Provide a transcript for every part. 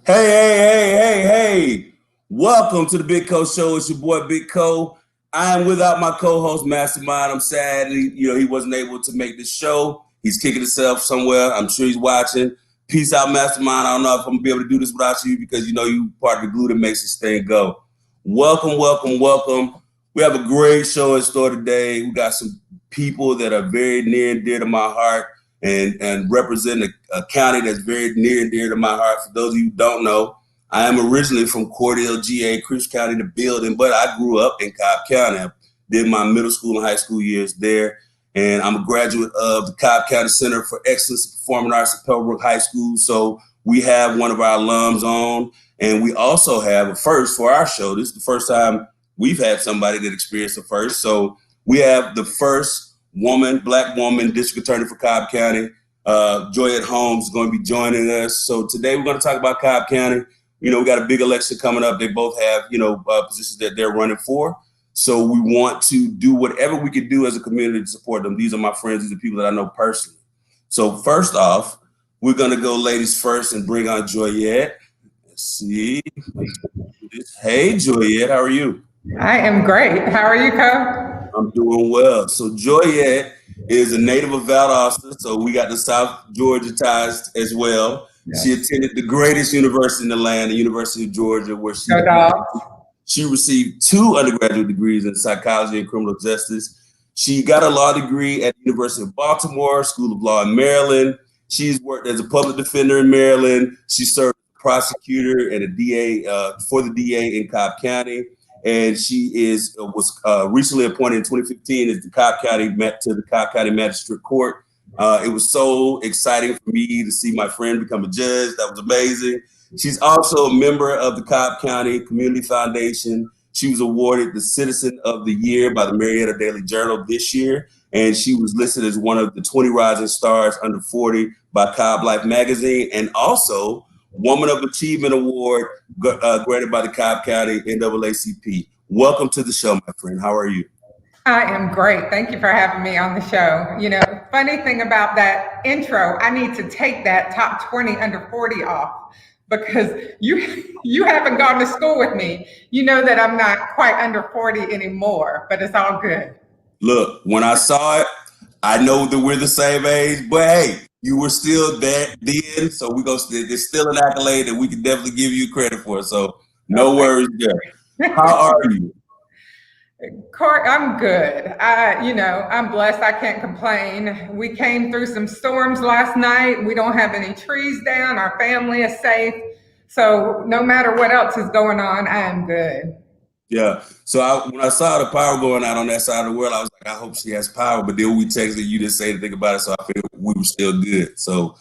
Hey. Welcome to the Big Co Show. It's your boy, Big Co. I am without my co-host, Mastermind. I'm sad, he wasn't able to make this show. He's kicking himself somewhere. I'm sure he's watching. Peace out, Mastermind. I don't know if I'm going to be able to do this without you because you part of the glue that makes this thing go. Welcome. We have a great show in store today. We got some people that are very near and dear to my heart and represent a county that's very near and dear to my heart. For those of you who don't know, I am originally from Cordell, GA, Chris County, the building, but I grew up in Cobb County. I did my middle school and high school years there, and I'm a graduate of the Cobb County Center for Excellence in Performing Arts at Pebblebrook High School. So we have one of our alums on, and we also have a first for our show. This is the first time we've had somebody that experienced a first. So we have the first Black woman, district attorney for Cobb County. Joyette Holmes is going to be joining us. So today we're going to talk about Cobb County. We got a big election coming up. They both have, positions that they're running for. So we want to do whatever we could do as a community to support them. These are my friends. These are people that I know personally. So first off, we're going to go ladies first and bring on Joyette. Let's see. Hey, Joyette, how are you? I am great. How are you, Co? I'm doing well. So Joyette is a native of Valdosta, so we got the South Georgia ties as well. Yes. She attended the greatest university in the land, the University of Georgia, where she received 2 undergraduate degrees in psychology and criminal justice. She got a law degree at the University of Baltimore, School of Law in Maryland. She's worked as a public defender in Maryland. She served as a prosecutor and a DA for the DA in Cobb County. And she was recently appointed in 2015 as the Cobb County Magistrate Court. It was so exciting for me to see my friend become a judge. That was amazing. She's also a member of the Cobb County Community Foundation. She was awarded the Citizen of the Year by the Marietta Daily Journal this year. And she was listed as one of the 20 Rising Stars under 40 by Cobb Life magazine, and also Woman of Achievement Award granted by the Cobb County NAACP. Welcome to the show, my friend. How are you? I am great. Thank you for having me on the show. Funny thing about that intro, I need to take that top 20 under 40 off because you haven't gone to school with me. You know that I'm not quite under 40 anymore, but it's all good. Look, when I saw it, I know that we're the same age, but hey, you were still that then, so there's still an accolade that we can definitely give you credit for. So no worries there. How are you? Court, I'm good. I'm blessed. I can't complain. We came through some storms last night. We don't have any trees down. Our family is safe. So no matter what else is going on, I am good. Yeah. So when I saw the power going out on that side of the world, I was like, I hope she has power. But then we texted, you didn't say anything about it, so I figured we were still good. So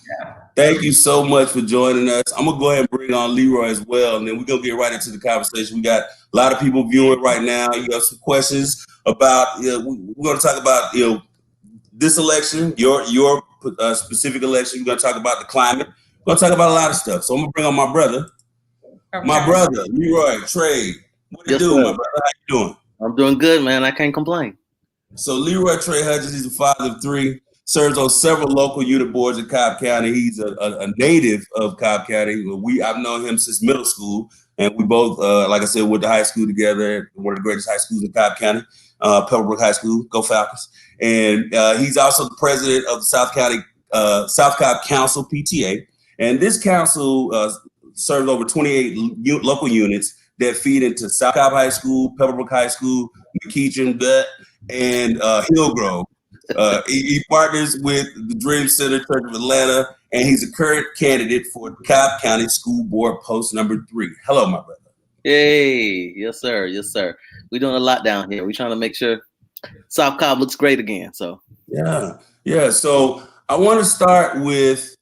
Thank you so much for joining us. I'm going to go ahead and bring on Leroy as well, and then we're going to get right into the conversation. We got a lot of people viewing right now. You got some questions about, we're going to talk about, this election, your specific election. We're going to talk about the climate. We're going to talk about a lot of stuff. So I'm going to bring on my brother. Okay. My brother, Leroy Tre. What you doing, my brother? How you doing? I'm doing good, man. I can't complain. So Leroy Tre Hutchins, he's a father of 3, serves on several local unit boards in Cobb County. He's a native of Cobb County. I've known him since middle school, and we both, like I said, went to high school together, one of the greatest high schools in Cobb County, Pebblebrook High School. Go Falcons! And he's also the president of the South Cobb Council, PTA. And this council serves over 28 local units that feed into South Cobb High School, Pebblebrook High School, McEachern, and Hillgrove. He partners with the Dream Center Church of Atlanta, and he's a current candidate for Cobb County School Board post number 3. Hello, my brother. Hey, yes, sir. We're doing a lot down here. We're trying to make sure South Cobb looks great again. So yeah. So I want to start with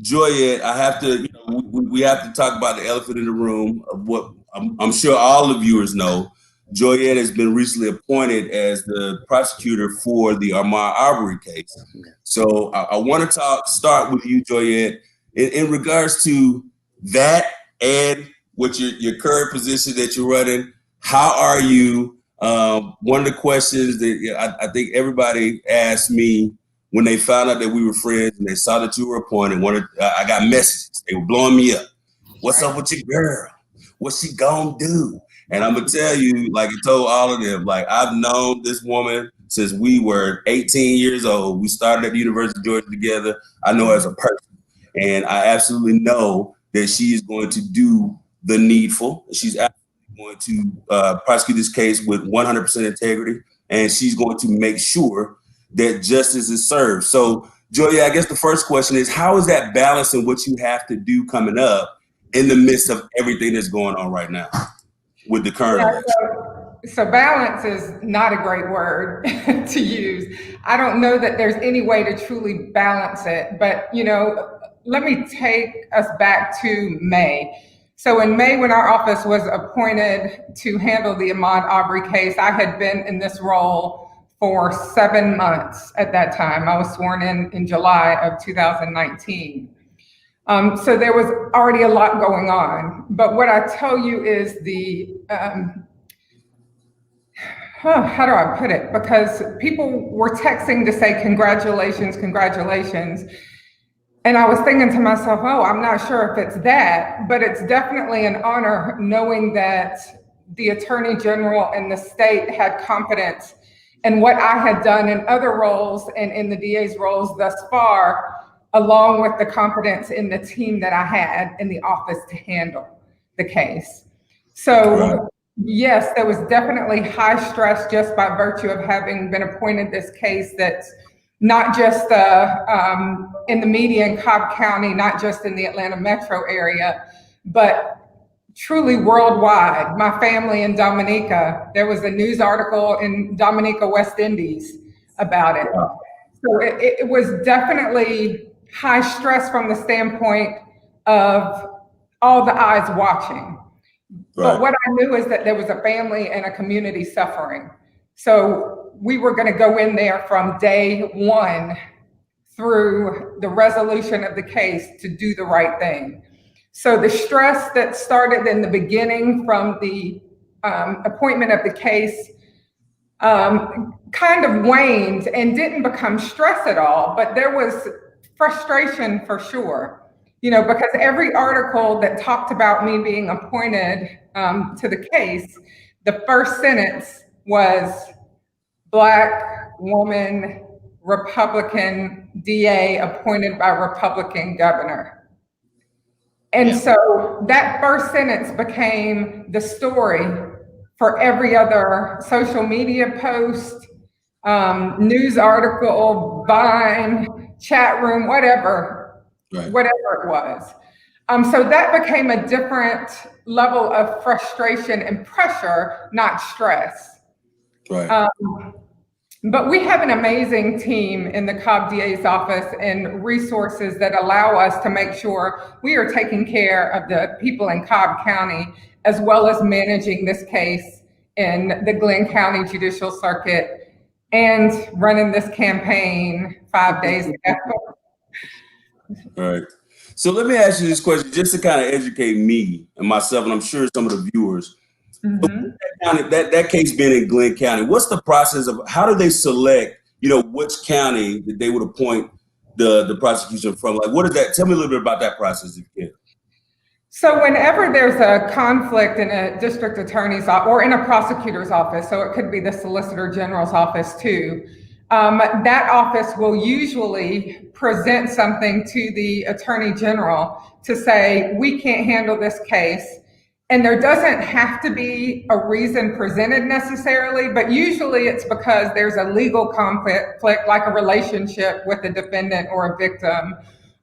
Joyette. I have to, we have to talk about the elephant in the room of what I'm sure all the viewers know. Joyette has been recently appointed as the prosecutor for the Ahmaud Arbery case. So I want to start with you, Joyette, in regards to that and what your current position that you're running. How are you? One of the questions that I think everybody asked me when they found out that we were friends and they saw that you were appointed, I got messages. They were blowing me up. What's up with your girl? What's she gonna do? And I'm gonna tell you, like I told all of them, like I've known this woman since we were 18 years old. We started at the University of Georgia together. I know her as a person, and I absolutely know that she is going to do the needful. She's absolutely going to prosecute this case with 100% integrity, and she's going to make sure that justice is served. So, Joyette, I guess the first question is, how is that balancing what you have to do coming up in the midst of everything that's going on right now with the current election? So balance is not a great word to use. I don't know that there's any way to truly balance it, but let me take us back to May. So in May, when our office was appointed to handle the Ahmaud Arbery case, I had been in this role for 7 months at that time. I was sworn in July of 2019. So there was already a lot going on. But what I tell you is how do I put it? Because people were texting to say, congratulations, congratulations. And I was thinking to myself, oh, I'm not sure if it's that, but it's definitely an honor knowing that the Attorney General and the state had confidence in what I had done in other roles and in the DA's roles thus far, along with the confidence in the team that I had in the office to handle the case. So yes, there was definitely high stress just by virtue of having been appointed this case that's not just in the media in Cobb County, not just in the Atlanta metro area, but truly worldwide. My family in Dominica, there was a news article in Dominica, West Indies about it. So it was definitely high stress from the standpoint of all the eyes watching. But what I knew is that there was a family and a community suffering. So we were going to go in there from day one through the resolution of the case to do the right thing. So the stress that started in the beginning from the appointment of the case kind of waned and didn't become stress at all, but there was frustration for sure, because every article that talked about me being appointed to the case, the first sentence was Black woman, Republican DA appointed by Republican governor. And so that first sentence became the story for every other social media post, news article, Vine, chat room, whatever it was. So that became a different level of frustration and pressure, not stress. But we have an amazing team in the Cobb DA's office and resources that allow us to make sure we are taking care of the people in Cobb County, as well as managing this case in the Glenn County Judicial Circuit and running this campaign 5 days ago. Right. So let me ask you this question just to kind of educate me and myself, and I'm sure some of the viewers. That case being in Glenn County, what's the process of how do they select, which county that they would appoint the prosecution from? Like, what is that? Tell me a little bit about that process if you can. So whenever there's a conflict in a district attorney's office or in a prosecutor's office, so it could be the Solicitor General's office too, that office will usually present something to the Attorney General to say, we can't handle this case. And there doesn't have to be a reason presented necessarily, but usually it's because there's a legal conflict, like a relationship with a defendant or a victim,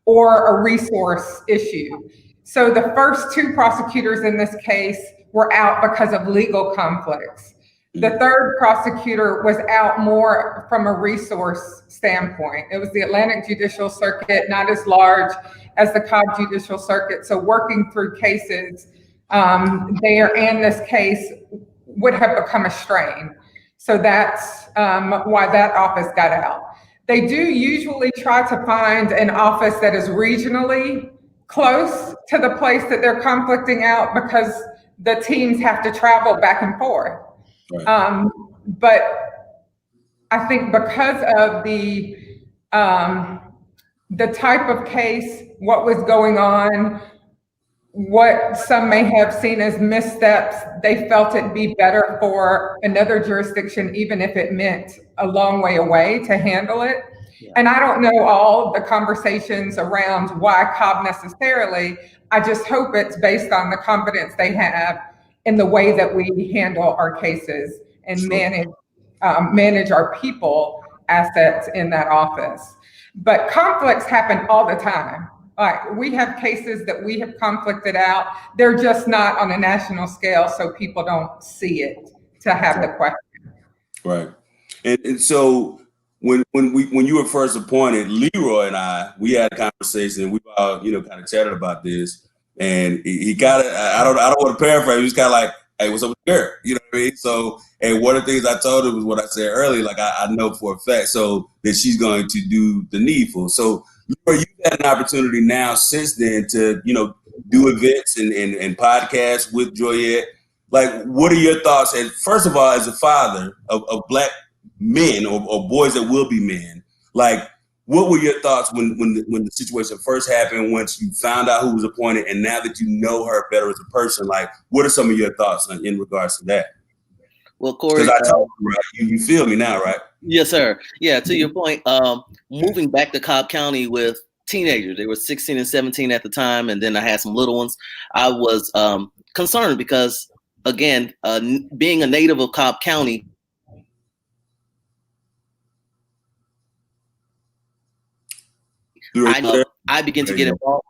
or a resource issue. So the first two prosecutors in this case were out because of legal conflicts. The third prosecutor was out more from a resource standpoint. It was the Atlantic Judicial Circuit, not as large as the Cobb Judicial Circuit. So working through cases there and this case would have become a strain. So that's why that office got out. They do usually try to find an office that is regionally close to the place that they're conflicting out because the teams have to travel back and forth. But I think because of the type of case, what was going on, what some may have seen as missteps, they felt it'd be better for another jurisdiction, even if it meant a long way away, to handle it. Yeah. And I don't know all the conversations around why Cobb necessarily. I just hope it's based on the confidence they have in the way that we handle our cases and manage our people assets in that office. But conflicts happen all the time. Like, we have cases that we have conflicted out. They're just not on a national scale, so people don't see it to have the question. Right. And so when you were first appointed, Leroy and we had a conversation, and we all, kind of chatted about this. And he got it. I don't want to paraphrase. He was kind of like, "Hey, what's up with the girl?" You know what I mean? So, and one of the things I told him was what I said earlier. Like, I know for a fact, so that she's going to do the needful. So, Leroy, you've had an opportunity now since then to, do events and podcasts with Joyette. Like, what are your thoughts? And first of all, as a father of Black men or boys that will be men, like, what were your thoughts when the situation first happened, once you found out who was appointed, and now that you know her better as a person? Like, what are some of your thoughts in regards to that? Well, Corey, because I told you, right? You feel me now, right? Yes, sir. Yeah, to your point, moving back to Cobb County with teenagers, they were 16 and 17 at the time, and then I had some little ones. I was concerned because, again, being a native of Cobb County, I begin to get involved.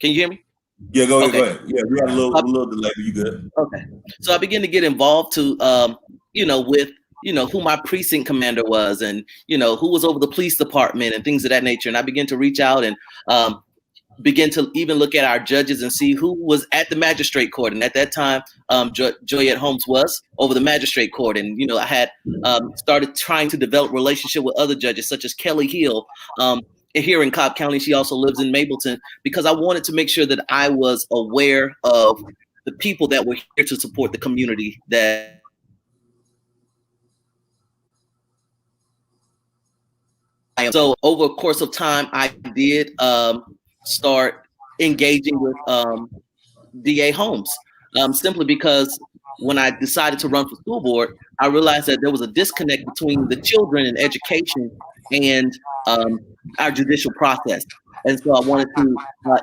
Can you hear me? Yeah, go ahead. Yeah, we had a little delay, but you good. Okay. So I began to get involved to, with, who my precinct commander was, and, who was over the police department and things of that nature. And I began to reach out and begin to even look at our judges and see who was at the magistrate court. And at that time, Joyette Holmes was over the magistrate court. And, I had started trying to develop relationship with other judges, such as Kelly Hill, here in Cobb County. She also lives in Mableton, because I wanted to make sure that I was aware of the people that were here to support the community. That so over a course of time, I did start engaging with DA Holmes, simply because when I decided to run for school board, I realized that there was a disconnect between the children and education and our judicial process. And so I wanted to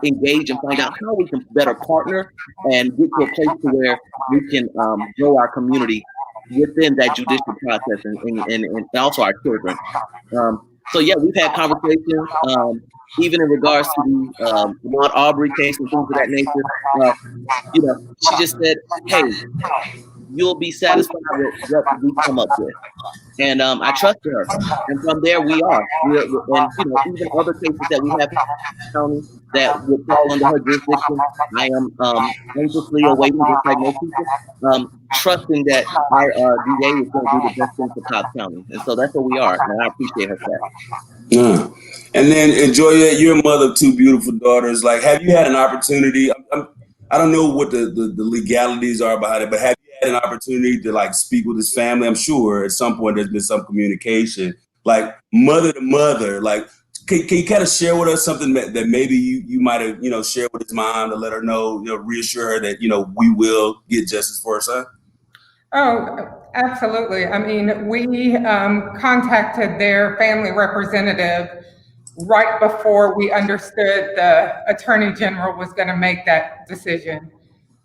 engage and find out how we can better partner and get to a place to where we can grow our community within that judicial process and also our children. So yeah, we've had conversations, even in regards to the Maud Arbery case and things of that nature. She just said, "Hey, you'll be satisfied with what we come up with." And I trust her. And from there we are. And even other cases that we have in the county that would fall under her jurisdiction, I am anxiously awaiting, just like most people, trusting that our DA is going to do the best thing for Cobb County. And so that's where we are. And I appreciate her for that. Yeah. And then, Joyette, you're a mother of two beautiful daughters. Like, have you had an opportunity? I don't know what the legalities are behind it, but have you had an opportunity to, like, speak with his family? I'm sure at some point there's been some communication, like mother to mother. Like, can you kind of share with us something that maybe you might have, shared with his mom to let her know, reassure her that, we will get justice for her son? Oh, absolutely. I mean, we contacted their family representative right before we understood the Attorney General was going to make that decision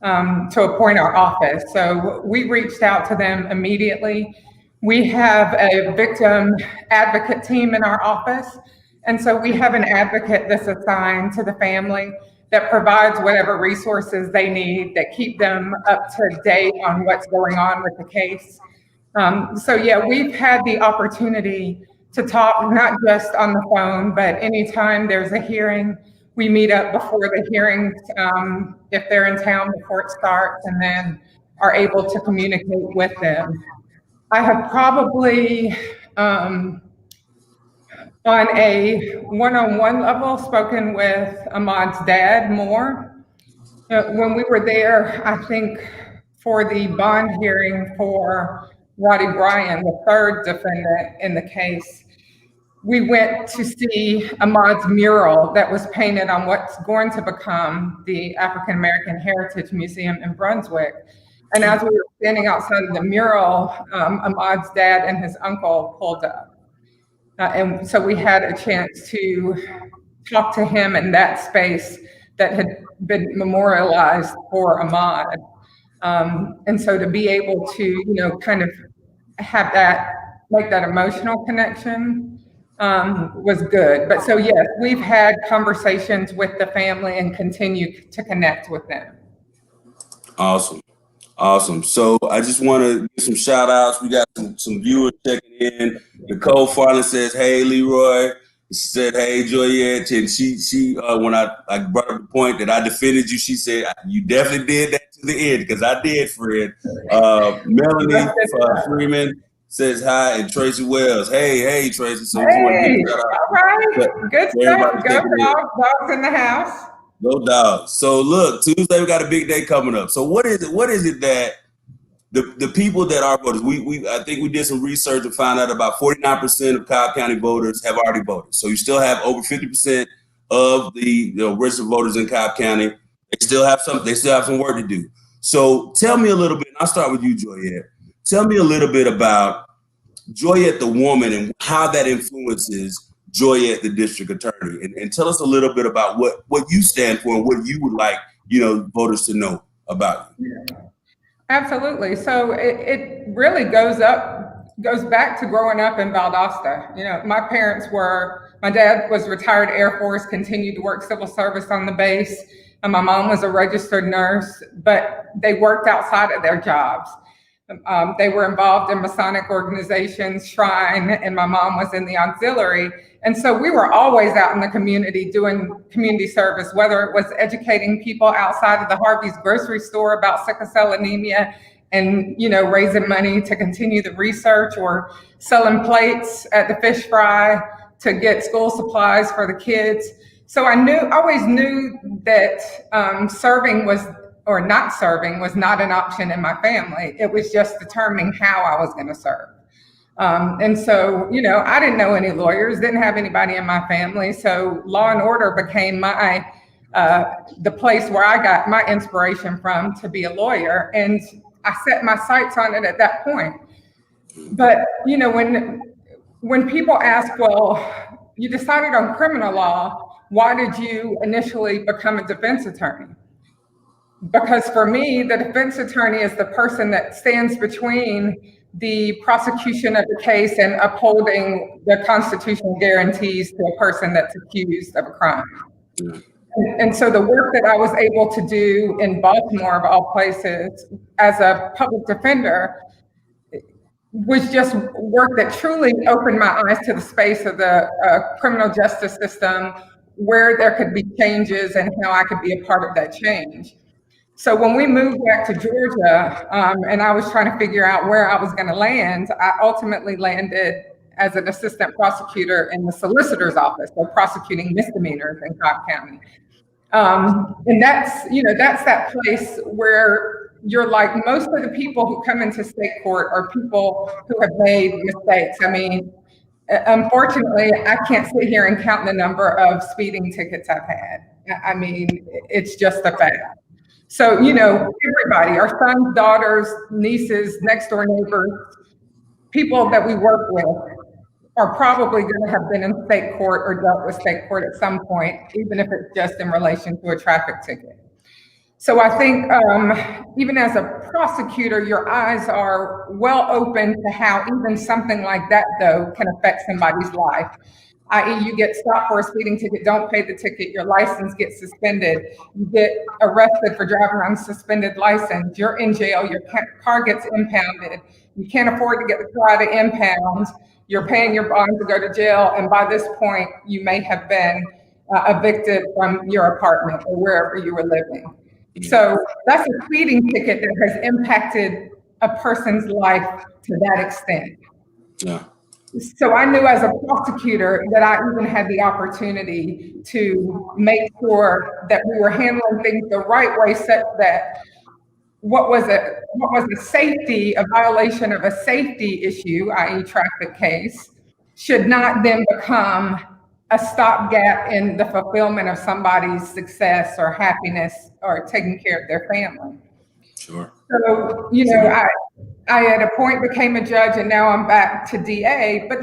to appoint our office. So we reached out to them immediately. We have a victim advocate team in our office. And so we have an advocate that's assigned to the family that provides whatever resources they need, that keep them up to date on what's going on with the case. So yeah, we've had the opportunity to talk, not just on the phone, but anytime there's a hearing, we meet up before the hearings, if they're in town before it starts, and then are able to communicate with them. I have probably, on a one-on-one level, spoken with Ahmaud's dad more. When we were there, I think for the bond hearing for Roddy Bryan, the third defendant in the case, we went to see Ahmaud's mural that was painted on what's going to become the African American Heritage Museum in Brunswick. And as we were standing outside of the mural, Ahmaud's dad and his uncle pulled up. And so we had a chance to talk to him in that space that had been memorialized for Ahmaud. And so to be able to, kind of have that, make that emotional connection was good. But so yes, we've had conversations with the family and continue to connect with them. Awesome. So I just want to give some shout outs. We got some viewers checking in. Nicole Farland says, "Hey, Leroy." She said, "Hey, Joyette." And she when I brought up the point that I defended you, she said, "You definitely did that to the end," because I did, Fred. Melanie Freeman says hi, and Tracy Wells. Hey, Tracy. So hey, all right. Good stuff. Go dogs in the house. Go dogs. So look, Tuesday we got a big day coming up. So what is it that the people that are voters, I think we did some research and found out about 49% of Cobb County voters have already voted. So you still have over 50% of the registered voters in Cobb County. They still have some work to do. So tell me a little bit, and I'll start with you, Joyette. Tell me a little bit about Joyette the woman and how that influences Joyette the district attorney, and tell us a little bit about what you stand for and what you would like voters to know about you. Absolutely. So it really goes back to growing up in Valdosta. My dad was retired Air Force, continued to work civil service on the base, and my mom was a registered nurse, but they worked outside of their jobs. They were involved in Masonic organizations, Shrine, and my mom was in the auxiliary. And so we were always out in the community doing community service, whether it was educating people outside of the Harvey's grocery store about sickle cell anemia and, raising money to continue the research, or selling plates at the fish fry to get school supplies for the kids. So I always knew that serving or not serving was not an option in my family. It was just determining how I was going to serve. And so, I didn't know any lawyers, didn't have anybody in my family. So law and order became the place where I got my inspiration from to be a lawyer. And I set my sights on it at that point. But, when people ask, well, you decided on criminal law, why did you initially become a defense attorney? Because for me, the defense attorney is the person that stands between the prosecution of the case and upholding the constitutional guarantees to a person that's accused of a crime. And so the work that I was able to do in Baltimore, of all places, as a public defender, was just work that truly opened my eyes to the space of the criminal justice system, where there could be changes and how I could be a part of that change. So when we moved back to Georgia, and I was trying to figure out where I was going to land, I ultimately landed as an assistant prosecutor in the solicitor's office, so prosecuting misdemeanors in Cobb County. And that's that place where you're like, most of the people who come into state court are people who have made mistakes. I mean, unfortunately, I can't sit here and count the number of speeding tickets I've had. I mean, it's just a fact. So, everybody, our sons, daughters, nieces, next door neighbors, people that we work with are probably going to have been in state court or dealt with state court at some point, even if it's just in relation to a traffic ticket. So I think even as a prosecutor, your eyes are well open to how even something like that, though, can affect somebody's life. I.e., you get stopped for a speeding ticket, don't pay the ticket, your license gets suspended, you get arrested for driving on suspended license, you're in jail, your car gets impounded, you can't afford to get the car to impound, you're paying your bond to go to jail, and by this point, you may have been evicted from your apartment or wherever you were living. So that's a speeding ticket that has impacted a person's life to that extent. Yeah. So I knew as a prosecutor that I even had the opportunity to make sure that we were handling things the right way, such that what was a violation of a safety issue, i.e. traffic case, should not then become a stopgap in the fulfillment of somebody's success or happiness or taking care of their family. Sure. So, you know, I at a point became a judge, and now I'm back to DA, but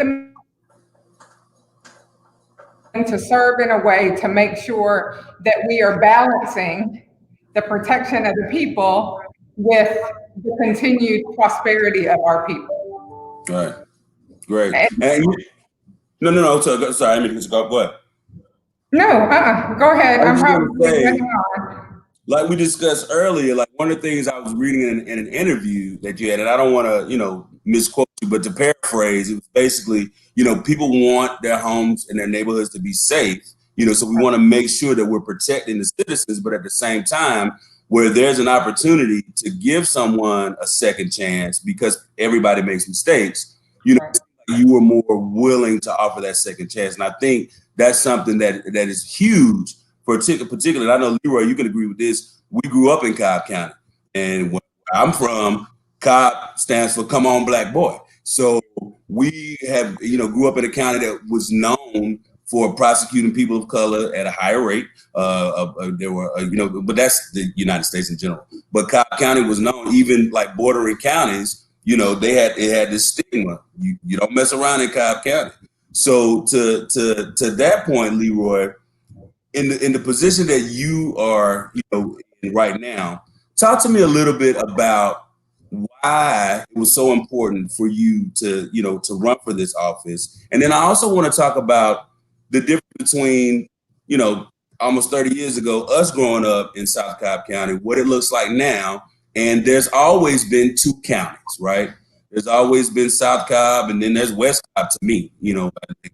to serve in a way to make sure that we are balancing the protection of the people with the continued prosperity of our people. Right. Great. No. Sorry, I mean, go ahead. No, go ahead. I'm probably like we discussed earlier, like one of the things I was reading in an interview that you had, and I don't want to, you know, misquote you, but to paraphrase, it was basically, you know, people want their homes and their neighborhoods to be safe, you know, so we want to make sure that we're protecting the citizens, but at the same time, where there's an opportunity to give someone a second chance because everybody makes mistakes, you know, you were more willing to offer that second chance. And I think that's something that is huge. Particularly, I know, Leroy, you can agree with this. We grew up in Cobb County, and where I'm from, Cobb stands for Come On Black Boy. So we have, you know, grew up in a county that was known for prosecuting people of color at a higher rate. There were, you know, but that's the United States in general. But Cobb County was known, even like bordering counties, you know, it had this stigma. You don't mess around in Cobb County. So to that point, Leroy, in the position that you are, you know, in right now, talk to me a little bit about why it was so important for you to, you know, to run for this office. And then I also want to talk about the difference between, you know, almost 30 years ago, us growing up in South Cobb County, what it looks like now. And there's always been two counties, right? There's always been South Cobb, and then there's West Cobb to me, you know,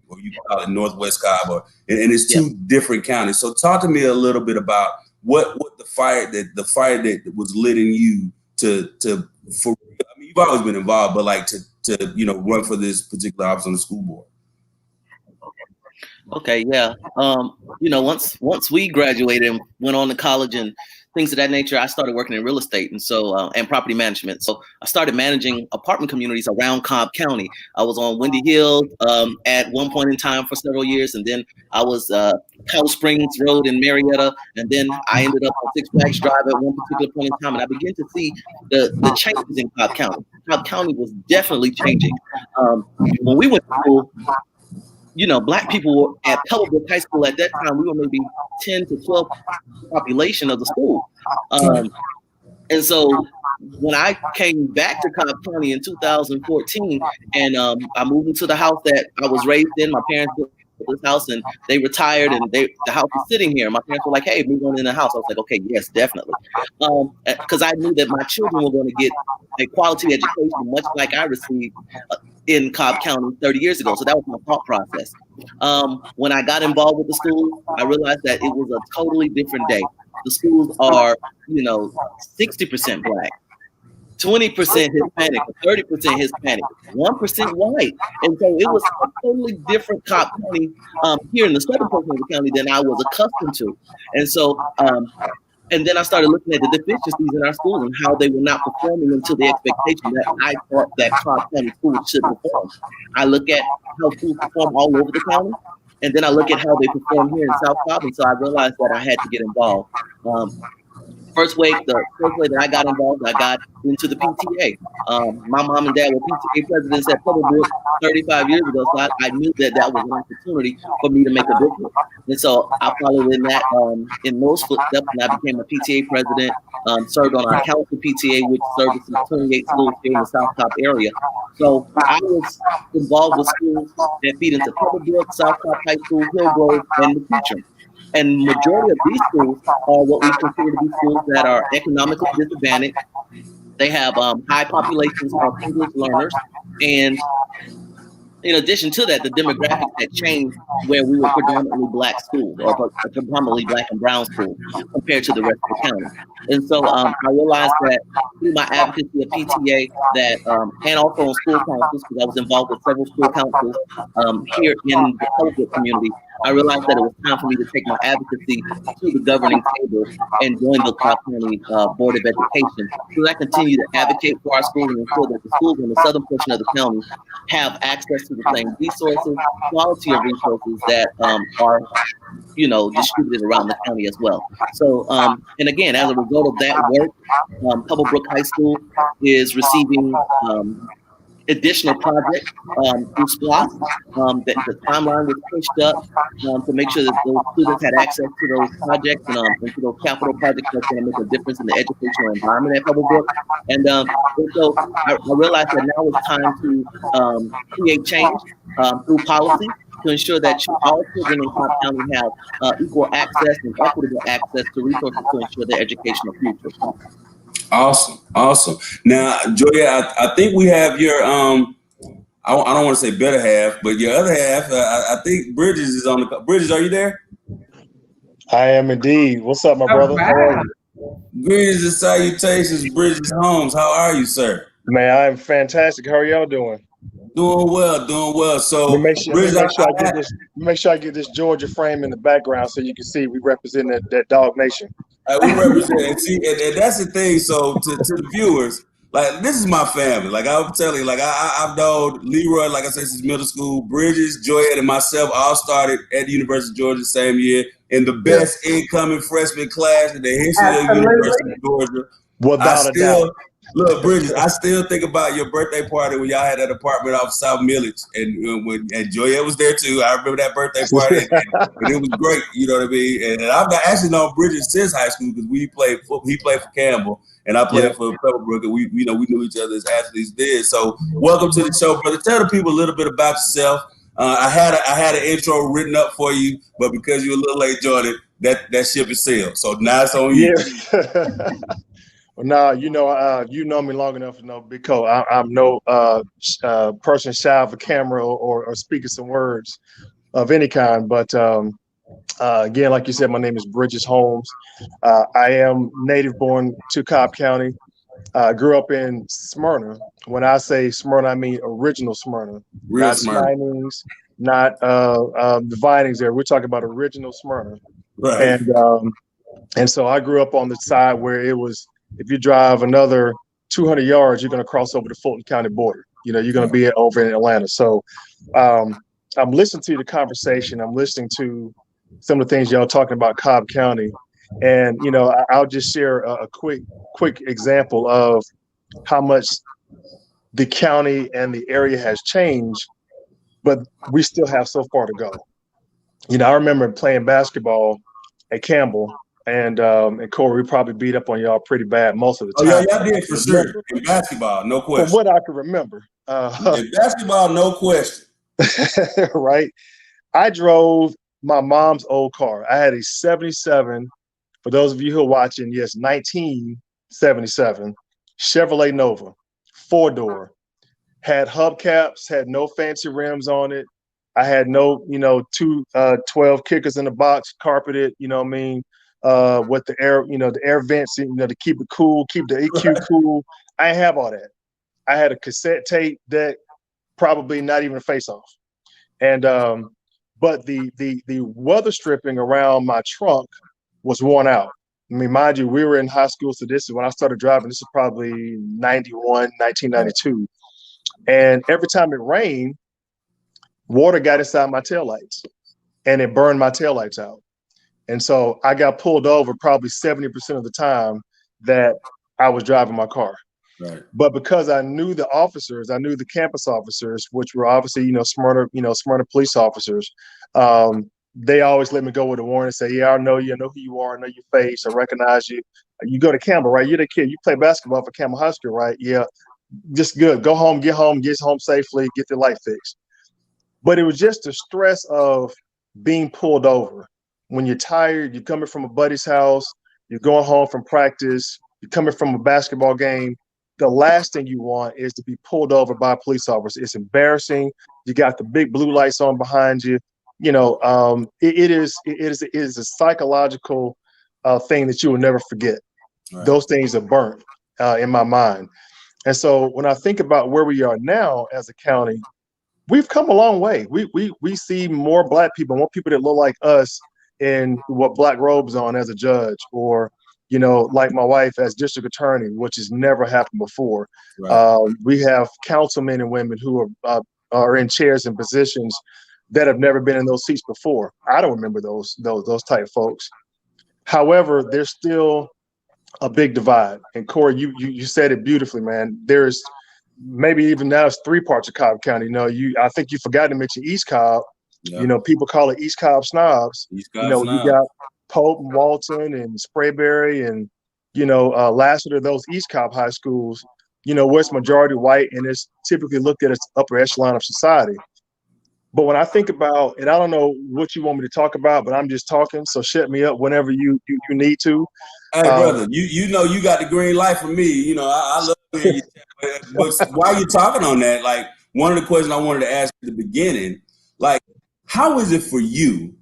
or you call it Northwest Cobb, and it's two different counties. So talk to me a little bit about what the fire that was lit in you for. I mean, you've always been involved, but like to you know, run for this particular office on the school board. Okay, yeah. You know, once we graduated and went on to college and things of that nature, I started working in real estate and and property management. So I started managing apartment communities around Cobb County. I was on Windy Hill at one point in time for several years, and then I was Colorado Springs Road in Marietta, and then I ended up on Six Flags Drive at one particular point in time, and I began to see the changes in Cobb County. Cobb County was definitely changing. When we went to school, you know, Black people were at Pebblebrook High School at that time. We were maybe 10 to 12 population of the school. And so when I came back to Cobb County in 2014 and I moved into the house that I was raised in, my parents built this house and they retired and the house was sitting here. My parents were like, hey, move on in the house. I was like, okay, yes, definitely. Because I knew that my children were going to get a quality education much like I received in Cobb County 30 years ago. So that was my thought process. When I got involved with the school, I realized that it was a totally different day. The schools are, you know, 60% Black, 20% Hispanic, 30% Hispanic, 1% white. And so it was a totally different Cobb County here in the southern portion of the county than I was accustomed to. And so, and then I started looking at the deficiencies in our schools and how they were not performing into the expectation that I thought that Cobb County schools should perform. I look at how schools perform all over the county, and then I look at how they perform here in South Cobb, and so I realized that I had to get involved. The first way that I got involved, I got into the PTA. My mom and dad were PTA presidents at Pebblebrook 35 years ago, so I knew that was an opportunity for me to make a difference. And so I followed in that, in those footsteps, and I became a PTA president, served on our council PTA, which services 28 schools here in the South Cobb area. So I was involved with schools that feed into Pebblebrook, South Cobb High School, Hillgrove, and the future. And majority of these schools are what we consider to be schools that are economically disadvantaged. They have high populations of English learners. And in addition to that, the demographics had changed where we were predominantly Black schools or predominantly Black and brown schools compared to the rest of the county. And so I realized that through my advocacy of PTA and also on school councils, because I was involved with several school councils here in the Pebblebrook community, I realized that it was time for me to take my advocacy to the governing table and join the Cobb County Board of Education, so that I continue to advocate for our schools and ensure that the schools in the southern portion of the county have access to the same resources, quality of resources that are distributed around the county as well. So, and again, as a result of that work, Pebblebrook High School is receiving additional projects through SPLOST. The timeline was pushed up to make sure that those students had access to those projects and to those capital projects that's going to make a difference in the educational environment at Pebblebrook. And so I realized that now it's time to create change through policy to ensure that all children in Cobb County have equal access and equitable access to resources to ensure their educational future. Awesome. Now, Joyette, I think we have your I don't want to say better half, but your other half. I think Bridges is on the. Bridges, are you there? I am indeed. What's up, my brother? Wow. How are you? Greetings and salutations, Bridges Holmes. How are you, sir? Man, I'm fantastic. How are y'all doing? Doing well. So Make sure Bridges, I get this Georgia frame in the background so you can see we represent that dog nation. we represent and that's the thing. So to the viewers, like, this is my family. Like, I'm telling you, like, I've known Leroy, like I said, since middle school. Bridges, Joyette, and myself all started at the University of Georgia the same year in the best incoming freshman class in the history of the University of Georgia. Without a doubt. Look, Bridges, I still think about your birthday party when y'all had that apartment off South Millage, and Joyette was there too. I remember that birthday party, and it was great. You know what I mean? And I've actually known Bridges since high school because he played for Campbell, and I played for Pebblebrook, and we knew each other as athletes did. So, welcome to the show, brother. Tell the people a little bit about yourself. I had an intro written up for you, but because you're a little late joining, that ship is sailed. So now it's on you. Yeah. Well, now, you know me long enough to know Big Co. I'm no person shy of a camera or speaking some words of any kind. But again, like you said, my name is Bridges Holmes. I am native born to Cobb County. Grew up in Smyrna. When I say Smyrna, I mean original Smyrna. Real not Smyrna. Vinings, not the Vinings there. We're talking about original Smyrna. Right. And so I grew up on the side where it was, if you drive another 200 yards, you're going to cross over the Fulton County border. You know, you're going to be over in Atlanta. So I'm listening to the conversation. I'm listening to some of the things y'all talking about Cobb County. And, I'll just share a quick example of how much the county and the area has changed, but we still have so far to go. I remember playing basketball at Campbell. And Corey, we probably beat up on y'all pretty bad most of the time. Oh, yeah, y'all did for sure. In basketball, no question. From what I can remember. In basketball, no question. Right. I drove my mom's old car. I had a 77, for those of you who are watching, yes, 1977 Chevrolet Nova, 4-door. Had hubcaps, had no fancy rims on it. I had no, 12 kickers in the box, carpeted, with the air, the air vents, to keep it cool, keep the EQ cool. I didn't have all that. I had a cassette tape deck, probably not even a face-off. And but the weather stripping around my trunk was worn out. I mean, mind you, we were in high school, so this is when I started driving. This is probably 1992. And every time it rained, water got inside my taillights and it burned my taillights out. And so I got pulled over probably 70% of the time that I was driving my car. Right. But because I knew the officers, I knew the campus officers, which were obviously, Smyrna police officers, they always let me go with a warning and say, yeah, I know you, I know who you are, I know your face, I recognize you. You go to Campbell, right? You're the kid, you play basketball for Campbell High School, right? Yeah, just good. Go home, get home safely, get the light fixed. But it was just the stress of being pulled over. When you're tired, you're coming from a buddy's house, you're going home from practice, you're coming from a basketball game. The last thing you want is to be pulled over by a police officer. It's embarrassing. You got the big blue lights on behind you. It is a psychological thing that you will never forget. Right. Those things are burnt in my mind. And so when I think about where we are now as a county, we've come a long way. We see more Black people, more people that look like us in what Black robes on as a judge, or like my wife as district attorney, which has never happened before. Right. We have councilmen and women who are in chairs and positions that have never been in those seats before. I don't remember those type folks. However, there's still a big divide. And Corey, you said it beautifully, man. There's maybe even now it's 3 parts of Cobb County. I think you forgot to mention East Cobb. Yeah. People call it East Cobb snobs. East Cobb You snobs. got Pope and Walton and Sprayberry and Lassiter, those East Cobb high schools, where it's majority white and it's typically looked at as upper echelon of society. But when I think about, and I don't know what you want me to talk about, but I'm just talking, so shut me up whenever you need to. Hey, brother, you know you got the green light from me. I love hearing you. But while you're talking on that, like, one of the questions I wanted to ask at the beginning, like, how is it for you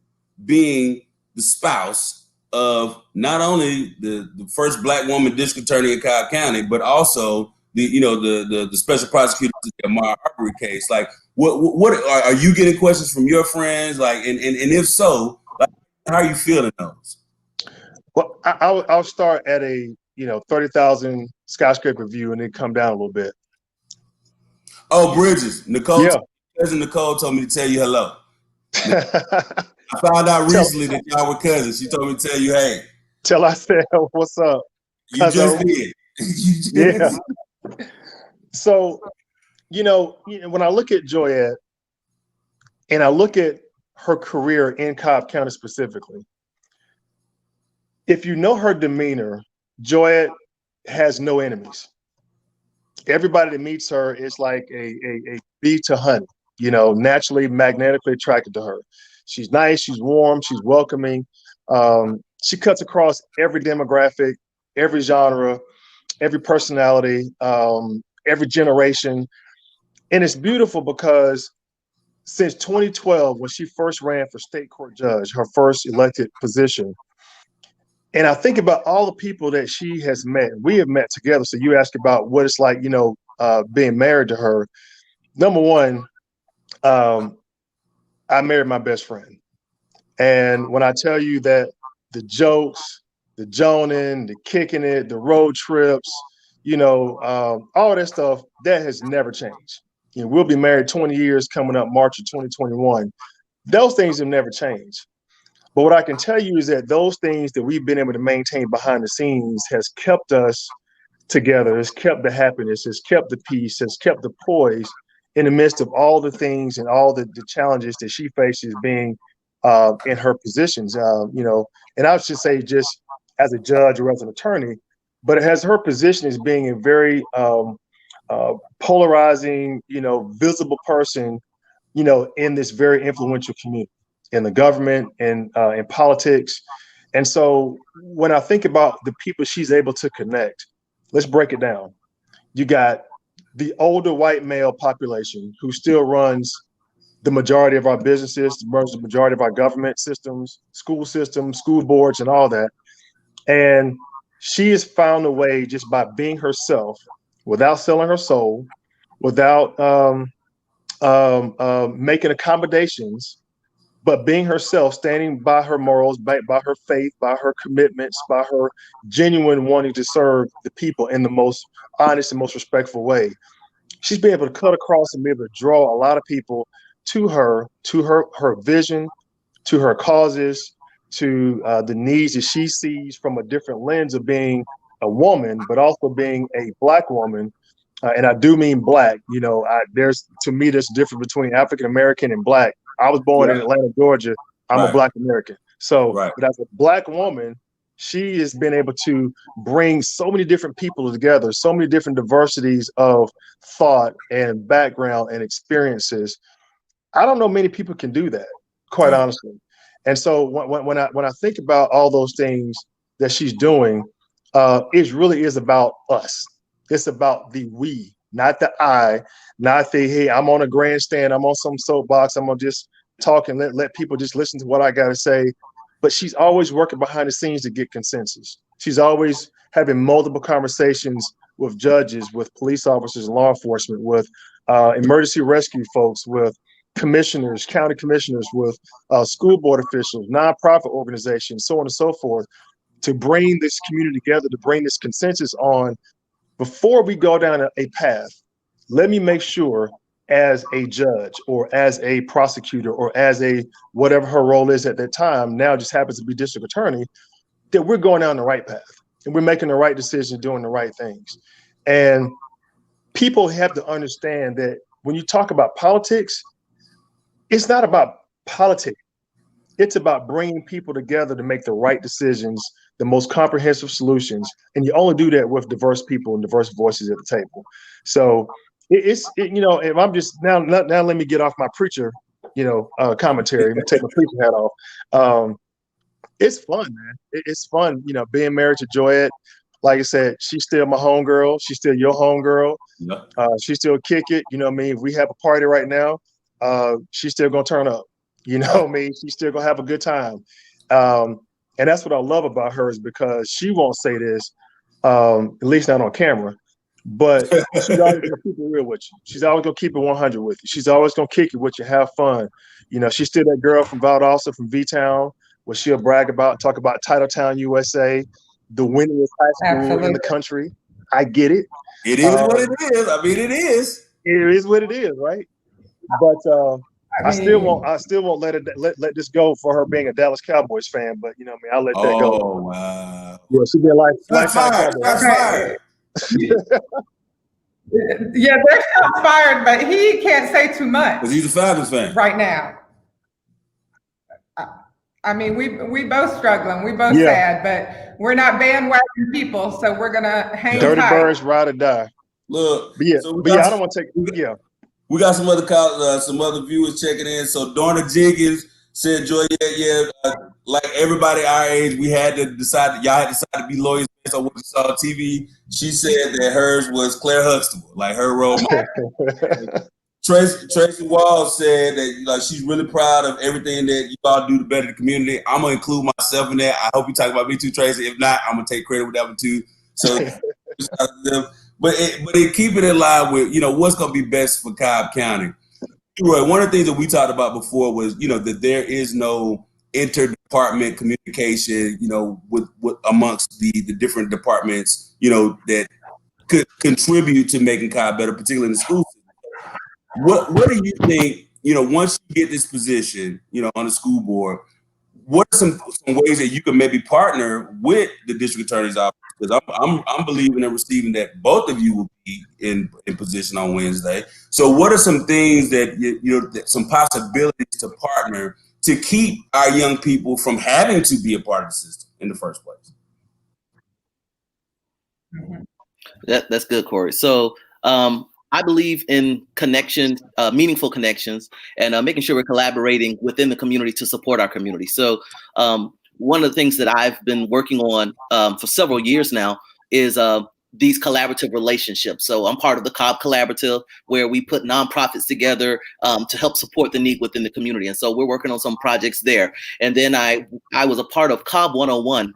being the spouse of not only the first Black woman district attorney in Cobb County, but also the special prosecutor in the Ahmaud Arbery case? Like, what are you getting questions from your friends? Like, and if so, like, how are you feeling those? Well, I'll start at a 30,000 skyscraper view and then come down a little bit. Oh, Bridges, Nicole, Yeah. cousin Nicole told me to tell you hello. I found out recently that y'all were cousins. She told me to tell you, hey. Till I said, what's up? You just did. Yeah. So, when I look at Joyette and I look at her career in Cobb County specifically, if you know her demeanor, Joyette has no enemies. Everybody that meets her is like a bee to honey, naturally magnetically attracted to her. She's nice, she's warm, she's welcoming. She cuts across every demographic, every genre, every personality, every generation. And it's beautiful because since 2012, when she first ran for state court judge, her first elected position, and I think about all the people that she has met, we have met together. So you ask about what it's like, being married to her. Number one, I married my best friend. And when I tell you that the jokes, the joning, the kicking it, the road trips, all that stuff, that has never changed. We'll be married 20 years coming up March of 2021. Those things have never changed. But what I can tell you is that those things that we've been able to maintain behind the scenes has kept us together, has kept the happiness, has kept the peace, has kept the poise in the midst of all the things and all the challenges that she faces being in her positions, and I should say just as a judge or as an attorney, but it has her position as being a very polarizing, visible person, in this very influential community, in the government and in politics. And so when I think about the people she's able to connect, let's break it down. You got the older white male population who still runs the majority of our businesses, runs the majority of our government systems, school boards, and all that. And she has found a way just by being herself, without selling her soul, without making accommodations, but being herself, standing by her morals, by her faith, by her commitments, by her genuine wanting to serve the people in the most honest and most respectful way. She's been able to cut across and be able to draw a lot of people to her vision, to her causes, to the needs that she sees from a different lens of being a woman, but also being a Black woman. And I do mean Black. There's a difference between African American and Black. I was born in Atlanta, Georgia. I'm a Black American. So, but as a Black woman, she has been able to bring so many different people together, so many different diversities of thought and background and experiences. I don't know many people can do that, quite honestly. And so when I think about all those things that she's doing, it really is about us. It's about the we, not the I, not the, hey, I'm on a grandstand, I'm on some soapbox, I'm gonna just talk and let people just listen to what I gotta say. But she's always working behind the scenes to get consensus. She's always having multiple conversations with judges, with police officers, law enforcement, with emergency rescue folks, with commissioners, county commissioners, with school board officials, nonprofit organizations, so on and so forth, to bring this community together, to bring this consensus on, before we go down a path, let me make sure as a judge or as a prosecutor or as a whatever her role is at that time, now just happens to be district attorney, that we're going down the right path and we're making the right decisions, doing the right things. And people have to understand that when you talk about politics, it's not about politics. It's about bringing people together to make the right decisions, the most comprehensive solutions. And you only do that with diverse people and diverse voices at the table. So if I'm just now let me get off my preacher, commentary, take my preacher hat off. It's fun, man. It's fun, being married to Joyette. Like I said, she's still my homegirl. She's still your homegirl. Yeah. She still kick it. You know what I mean? If we have a party right now, she's still gonna turn up. You know what I mean? She's still gonna have a good time. And that's what I love about her, is because she won't say this, at least not on camera, but she's always gonna keep it real with you. She's always gonna keep it 100 with you. She's always gonna kick it with you, have fun. She's still that girl from Valdosta, from V-Town, where she'll brag about, talk about Titletown, USA, the winningest high school in the country. I get it. It is what it is. I mean, it is. It is what it is, right? But I still won't let this go for her being a Dallas Cowboys fan. But I'll let that go. Oh wow! Yeah, she been lifetime Cowboys. Yeah, they're shots fired, but he can't say too much because he's a Falcons fan right now. I mean, we both struggling, we both sad, but we're not bandwagon people, so we're gonna hang Dirty tight. Birds, ride or die. Look, but I don't want to take. We got some other viewers checking in. So Donna Jenkins said, Joyette, like everybody our age, y'all had to decide to be lawyers based on what you saw on TV. She said that hers was Claire Huxtable, like her role model. Tracy Walls said that she's really proud of everything that you all do to better the community. I'm gonna include myself in that. I hope you talk about me too, Tracy. If not, I'm gonna take credit with that one too. So, but it keep it in line with what's gonna be best for Cobb County. Leroy, one of the things that we talked about before was that there is no interdepartment communication with amongst the different departments that could contribute to making Cobb better, particularly in the school system. What do you think, once you get this position, on the school board, what are some ways that you can maybe partner with the district attorney's office? Because I'm believing and receiving that both of you will be in position on Wednesday. So what are some things that, some possibilities to partner to keep our young people from having to be a part of the system in the first place? That's good, Corey. So, I believe in connections, meaningful connections, and making sure we're collaborating within the community to support our community. So one of the things that I've been working on for several years now is these collaborative relationships. So I'm part of the Cobb Collaborative, where we put nonprofits together to help support the need within the community. And so we're working on some projects there. And then I was a part of Cobb 101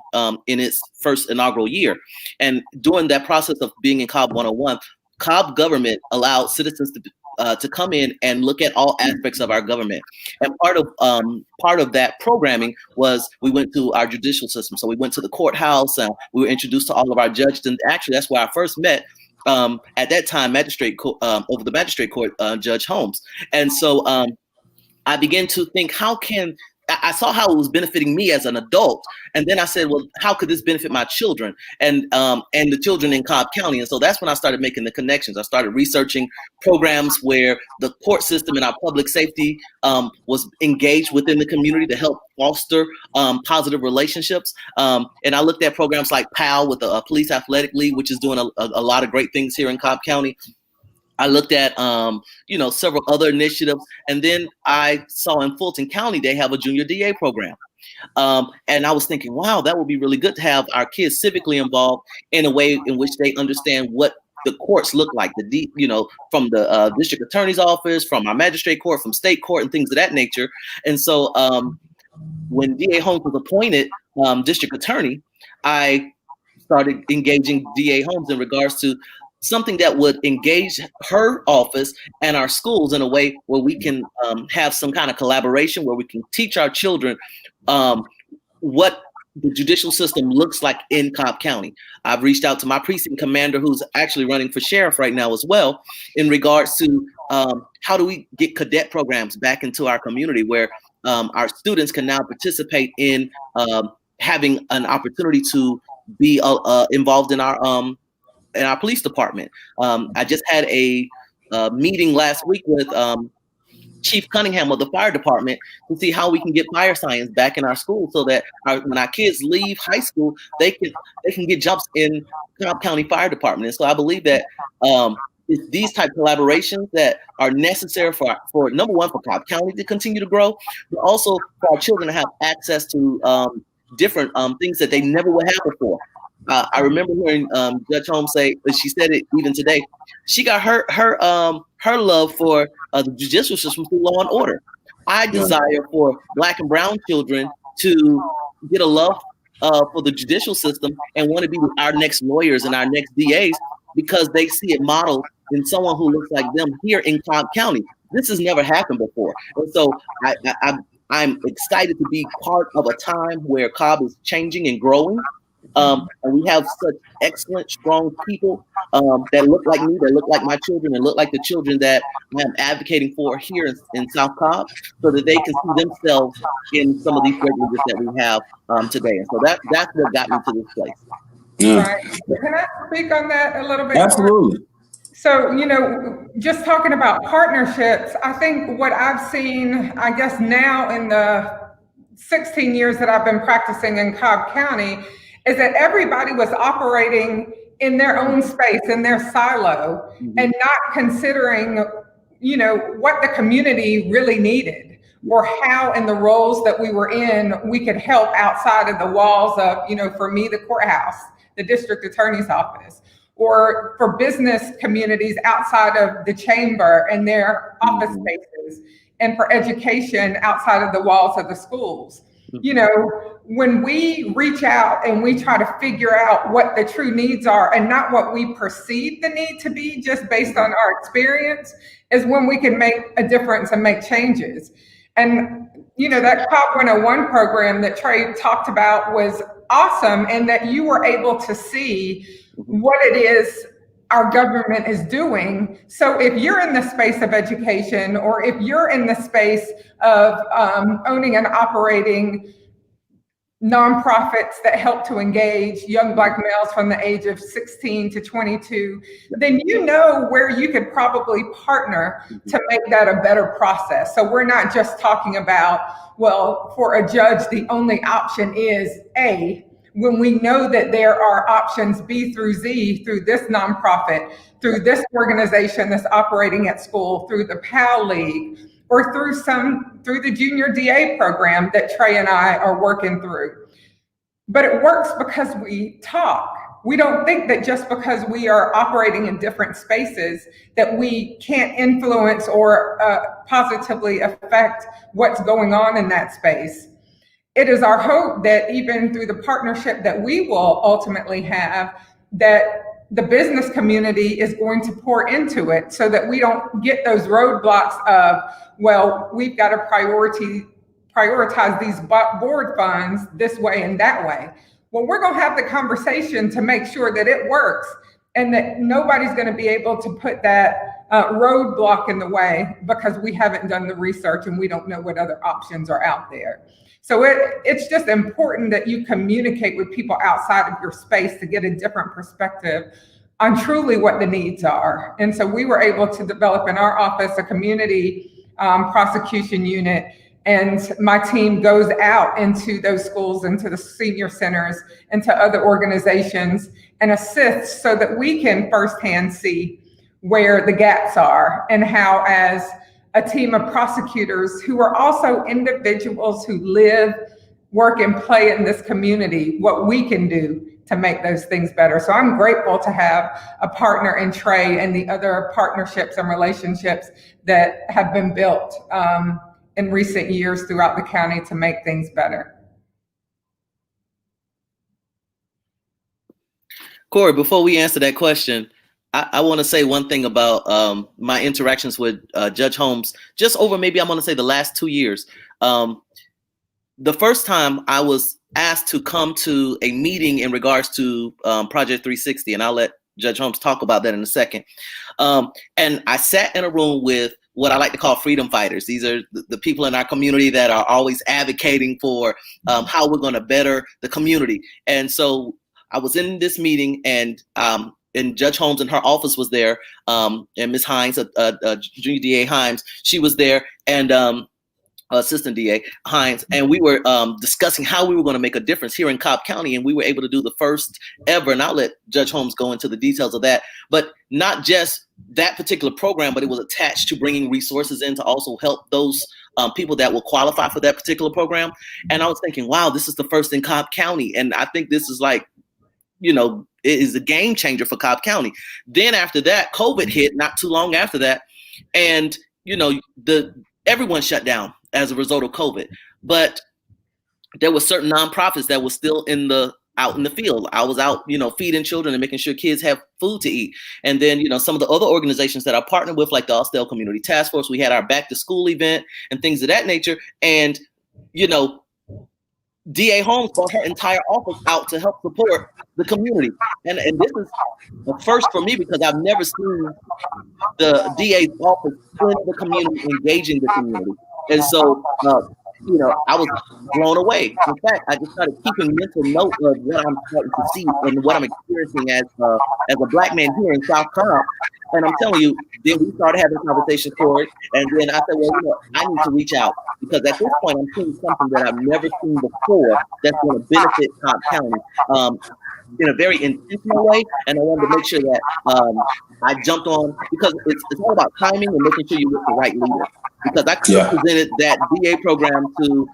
in its first inaugural year. And during that process of being in Cobb 101, Cobb government allowed citizens to come in and look at all aspects of our government. And part of that programming was we went to our judicial system. So we went to the courthouse and we were introduced to all of our judges. And actually, that's where I first met at that time over the magistrate court, Judge Holmes. And so I began to think, I saw how it was benefiting me as an adult. And then I said, well, how could this benefit my children and the children in Cobb County? And so that's when I started making the connections. I started researching programs where the court system and our public safety was engaged within the community to help foster positive relationships. And I looked at programs like PAL with the Police Athletic League, which is doing a lot of great things here in Cobb County. I looked at, several other initiatives, and then I saw in Fulton County, they have a junior DA program. And I was thinking, wow, that would be really good to have our kids civically involved in a way in which they understand what the courts look like, from the district attorney's office, from our magistrate court, from state court, and things of that nature. And so when DA Holmes was appointed district attorney, I started engaging DA Holmes in regards to something that would engage her office and our schools in a way where we can have some kind of collaboration, where we can teach our children what the judicial system looks like in Cobb County. I've reached out to my precinct commander, who's actually running for sheriff right now as well, in regards to how do we get cadet programs back into our community, where our students can now participate in having an opportunity to be involved in our police department. I just had a meeting last week with Chief Cunningham of the fire department to see how we can get fire science back in our school, so that when our kids leave high school, they can get jobs in Cobb County Fire Department. And so I believe that it's these type of collaborations that are necessary for number one, for Cobb County to continue to grow, but also for our children to have access to different things that they never would have before. I remember hearing Judge Holmes say, but she said it even today, she got her love for the judicial system through Law and Order. I desire for Black and brown children to get a love for the judicial system and want to be our next lawyers and our next DAs, because they see it modeled in someone who looks like them here in Cobb County. This has never happened before. And so I'm excited to be part of a time where Cobb is changing and growing. And we have such excellent, strong people that look like me, that look like my children, and look like the children that I'm advocating for here in South Cobb, so that they can see themselves in some of these privileges that we have today. And so that's what got me to this place. Yeah. Right. Can I speak on that a little bit? Absolutely. More? So, just talking about partnerships, I think what I've seen, I guess now in the 16 years that I've been practicing in Cobb County, is that everybody was operating in their own space, in their silo, and not considering, what the community really needed, or how in the roles that we were in, we could help outside of the walls of, for me, the courthouse, the district attorney's office, or for business communities outside of the chamber and their office spaces, and for education outside of the walls of the schools. When we reach out and we try to figure out what the true needs are, and not what we perceive the need to be just based on our experience, is when we can make a difference and make changes. And, that Cobb 101 program that Tre talked about was awesome, in that you were able to see what it is our government is doing. So if you're in the space of education, or if you're in the space of owning and operating nonprofits that help to engage young Black males from the age of 16 to 22, then where you could probably partner to make that a better process. So we're not just talking about, well, for a judge, the only option is A, when we know that there are options B through Z, through this nonprofit, through this organization that's operating at school, through the PAL League, or through the junior DA program that Tre and I are working through. But it works because we talk. We don't think that just because we are operating in different spaces that we can't influence or positively affect what's going on in that space. It is our hope that even through the partnership that we will ultimately have, that the business community is going to pour into it, so that we don't get those roadblocks of, well, we've got to prioritize these board funds this way and that way. Well, we're going to have the conversation to make sure that it works, and that nobody's going to be able to put that roadblock in the way because we haven't done the research and we don't know what other options are out there. So it's just important that you communicate with people outside of your space to get a different perspective on truly what the needs are. And so we were able to develop in our office a community prosecution unit, and my team goes out into those schools, into the senior centers, into other organizations, and assists so that we can firsthand see where the gaps are, and how, as a team of prosecutors who are also individuals who live, work, and play in this community, what we can do to make those things better. So I'm grateful to have a partner in Tre and the other partnerships and relationships that have been built in recent years throughout the county to make things better. Corey, before we answer that question, I want to say one thing about my interactions with Judge Holmes, just over maybe I'm going to say the last 2 years. The first time I was asked to come to a meeting in regards to Project 360, and I'll let Judge Holmes talk about that in a second. And I sat in a room with what I like to call freedom fighters. These are the people in our community that are always advocating for how we're going to better the community. And so I was in this meeting, and Judge Holmes in her office was there, and Ms. Hines, Junior DA Hines, she was there, and Assistant DA Hines, and we were discussing how we were going to make a difference here in Cobb County, and we were able to do the first ever, and I'll let Judge Holmes go into the details of that, but not just that particular program, but it was attached to bringing resources in to also help those people that will qualify for that particular program. And I was thinking, wow, this is the first in Cobb County, and I think this is like, it is a game changer for Cobb County. Then after that, COVID hit not too long after that, and everyone shut down as a result of COVID. But there were certain nonprofits that were still out in the field. I was out, feeding children and making sure kids have food to eat. And then, some of the other organizations that I partnered with, like the Austell Community Task Force, we had our back to school event and things of that nature. And, DA Holmes brought her entire office out to help support the community. And this is a first for me, because I've never seen the DA's office in the community, engaging the community. And so, I was blown away. In fact, I just started keeping mental note of what I'm starting to see and what I'm experiencing as a Black man here in South Cobb. And I'm telling you, then we started having conversations for it. And then I said, well, I need to reach out, because at this point, I'm seeing something that I've never seen before that's going to benefit Cobb County in a very intentional way. And I wanted to make sure that I jumped on, because it's all about timing and making sure you get the right leader. Because I could have presented that DA program to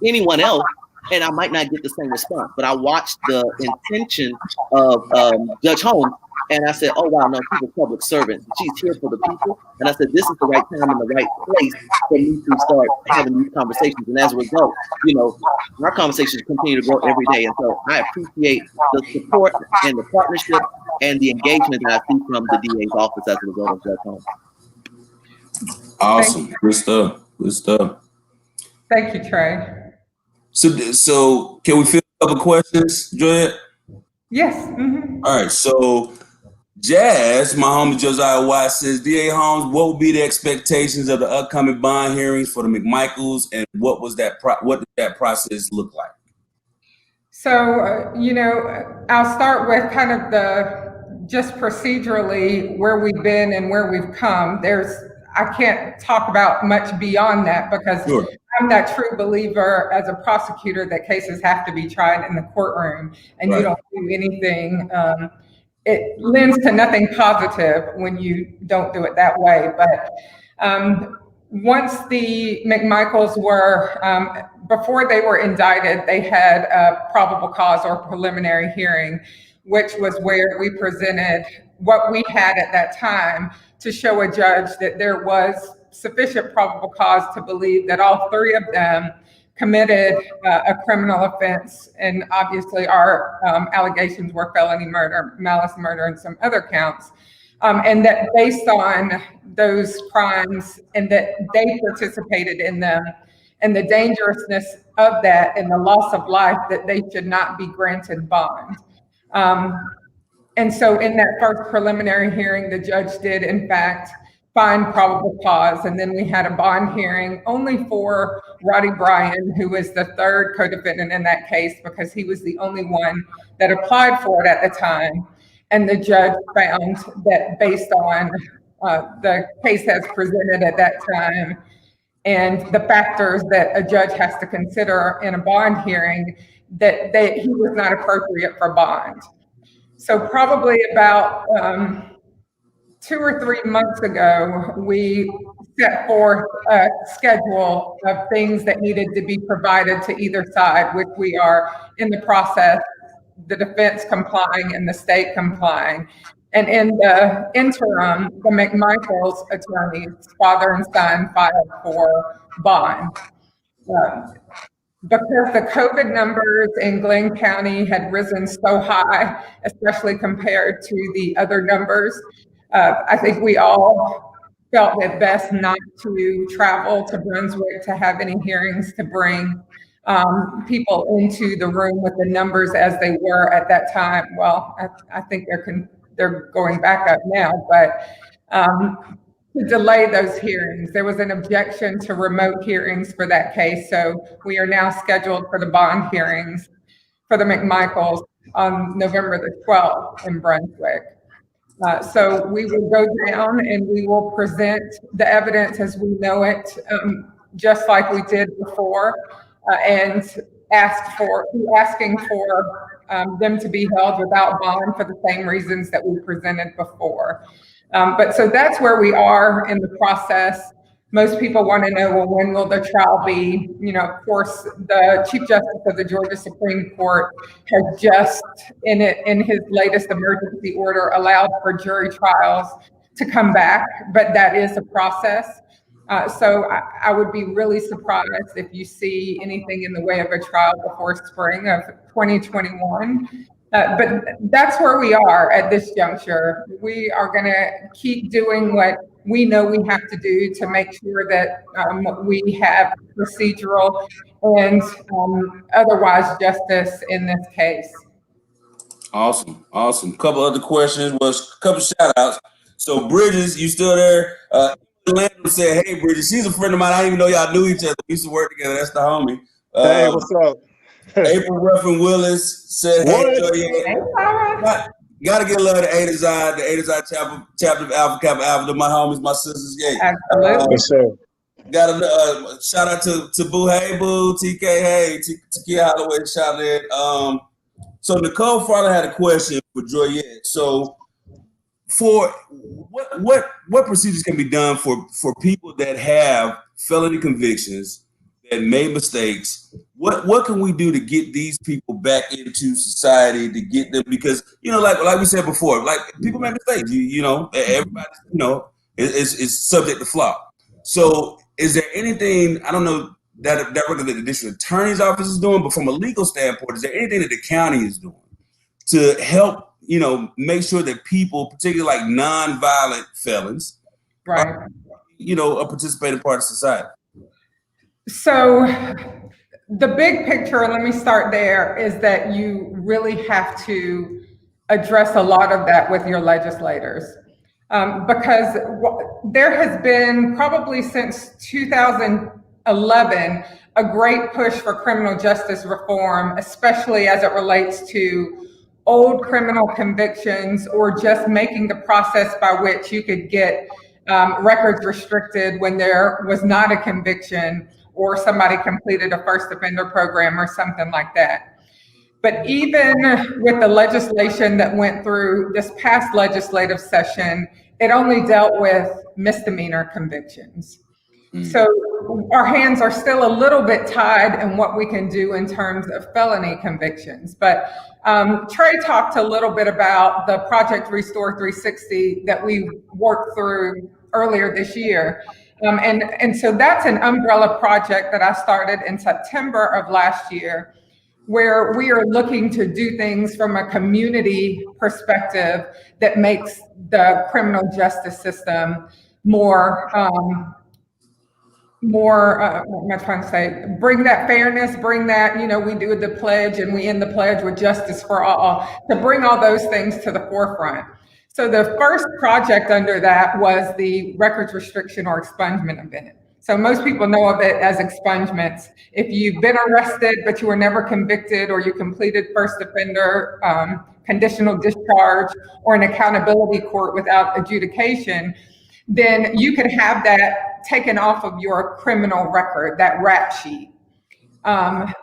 anyone else, and I might not get the same response. But I watched the intention of Judge Holmes, and I said, oh, wow, no, she's a public servant. She's here for the people. And I said, this is the right time and the right place for me to start having these conversations. And as a result, our conversations continue to grow every day. And so I appreciate the support and the partnership and the engagement that I see from the DA's office as a result of Judge Holmes. Awesome. Good stuff. Good stuff. Thank you, Trey. So can we field a couple questions, Joyette? Yes. Mm-hmm. All right. So Jazz, my homie Josiah White, says, DA Holmes, what would be the expectations of the upcoming bond hearings for the McMichaels, and what did that process look like? So, I'll start with kind of just procedurally where we've been and where we've come. I can't talk about much beyond that, because sure. I'm that true believer as a prosecutor that cases have to be tried in the courtroom, and you don't do anything. It lends to nothing positive when you don't do it that way. But once the McMichaels were, before they were indicted, they had a probable cause or preliminary hearing, which was where we presented what we had at that time to show a judge that there was sufficient probable cause to believe that all three of them committed a criminal offense. And obviously our allegations were felony murder, malice murder, and some other counts. And that based on those crimes and that they participated in them and the dangerousness of that and the loss of life, that they should not be granted bond. And so in that first preliminary hearing, the judge did in fact find probable cause. And then we had a bond hearing only for Roddy Bryan, who was the third co-defendant in that case, because he was the only one that applied for it at the time. And the judge found that based on the case as presented at that time and the factors that a judge has to consider in a bond hearing, that he was not appropriate for bond. So probably about 2 or 3 months ago, we set forth a schedule of things that needed to be provided to either side, which we are in the process, the defense complying and the state complying. And in the interim, the McMichaels attorneys, father and son, filed for bond. because the COVID numbers in Glenn County had risen so high, especially compared to the other numbers. I think we all felt it best not to travel to Brunswick to have any hearings to bring people into the room with the numbers as they were at that time. Well, I think they're going back up now, but to delay those hearings. There was an objection to remote hearings for that case, so we are now scheduled for the bond hearings for the McMichaels on November the 12th in Brunswick. So we will go down and we will present the evidence as we know it, just like we did before, and asking for them to be held without bond for the same reasons that we presented before. But so that's where we are in the process. Most people want to know, well, when will the trial be? You know, of course, the Chief Justice of the Georgia Supreme Court has just, in his latest emergency order, allowed for jury trials to come back, but that is a process. So I would be really surprised if you see anything in the way of a trial before spring of 2021. But that's where we are at this juncture. We are going to keep doing what we know we have to do to make sure that we have procedural and otherwise justice in this case. Awesome. Couple other questions, couple shout outs. So Bridges, you still there? Landon said, hey, Bridges, she's a friend of mine. I didn't even know y'all knew each other. We used to work together. That's the homie. Hey, what's up? April Ruffin Willis said, hey, Joyette. Gotta get love to A to Z, the A to Z chapter of Alpha Kappa Alpha, my homies, my sisters. Yeah. Absolutely. Got a shout out to Boo, hey Boo, TK, hey, Takia Holloway, shout out. So Nicole Farley had a question for Joyette. So for what procedures can be done for people that have felony convictions, that made mistakes? What can we do to get these people back into society, to get them, because like we said before, like people make mistakes. You know, everybody is subject to flaw. So is there anything, I don't know, that the district attorney's office is doing, but from a legal standpoint, is there anything that the county is doing to help, make sure that people, particularly like non-violent felons, right, are a participating part of society? So the big picture, let me start there, is that you really have to address a lot of that with your legislators. Because there has been, probably since 2011, a great push for criminal justice reform, especially as it relates to old criminal convictions, or just making the process by which you could get records restricted when there was not a conviction, or somebody completed a first offender program or something like that. But even with the legislation that went through this past legislative session, it only dealt with misdemeanor convictions. So our hands are still a little bit tied in what we can do in terms of felony convictions. But Trey talked a little bit about the Project Restore 360 that we worked through earlier this year. And so that's an umbrella project that I started in September of last year, where we are looking to do things from a community perspective that makes the criminal justice system more, what am I trying to say? Bring that fairness, bring that, we do the pledge and we end the pledge with justice for all, to bring all those things to the forefront. So the first project under that was the records restriction or expungement event. So most people know of it as expungements. If you've been arrested, but you were never convicted, or you completed first offender, conditional discharge, or an accountability court without adjudication, then you could have that taken off of your criminal record, that rap sheet.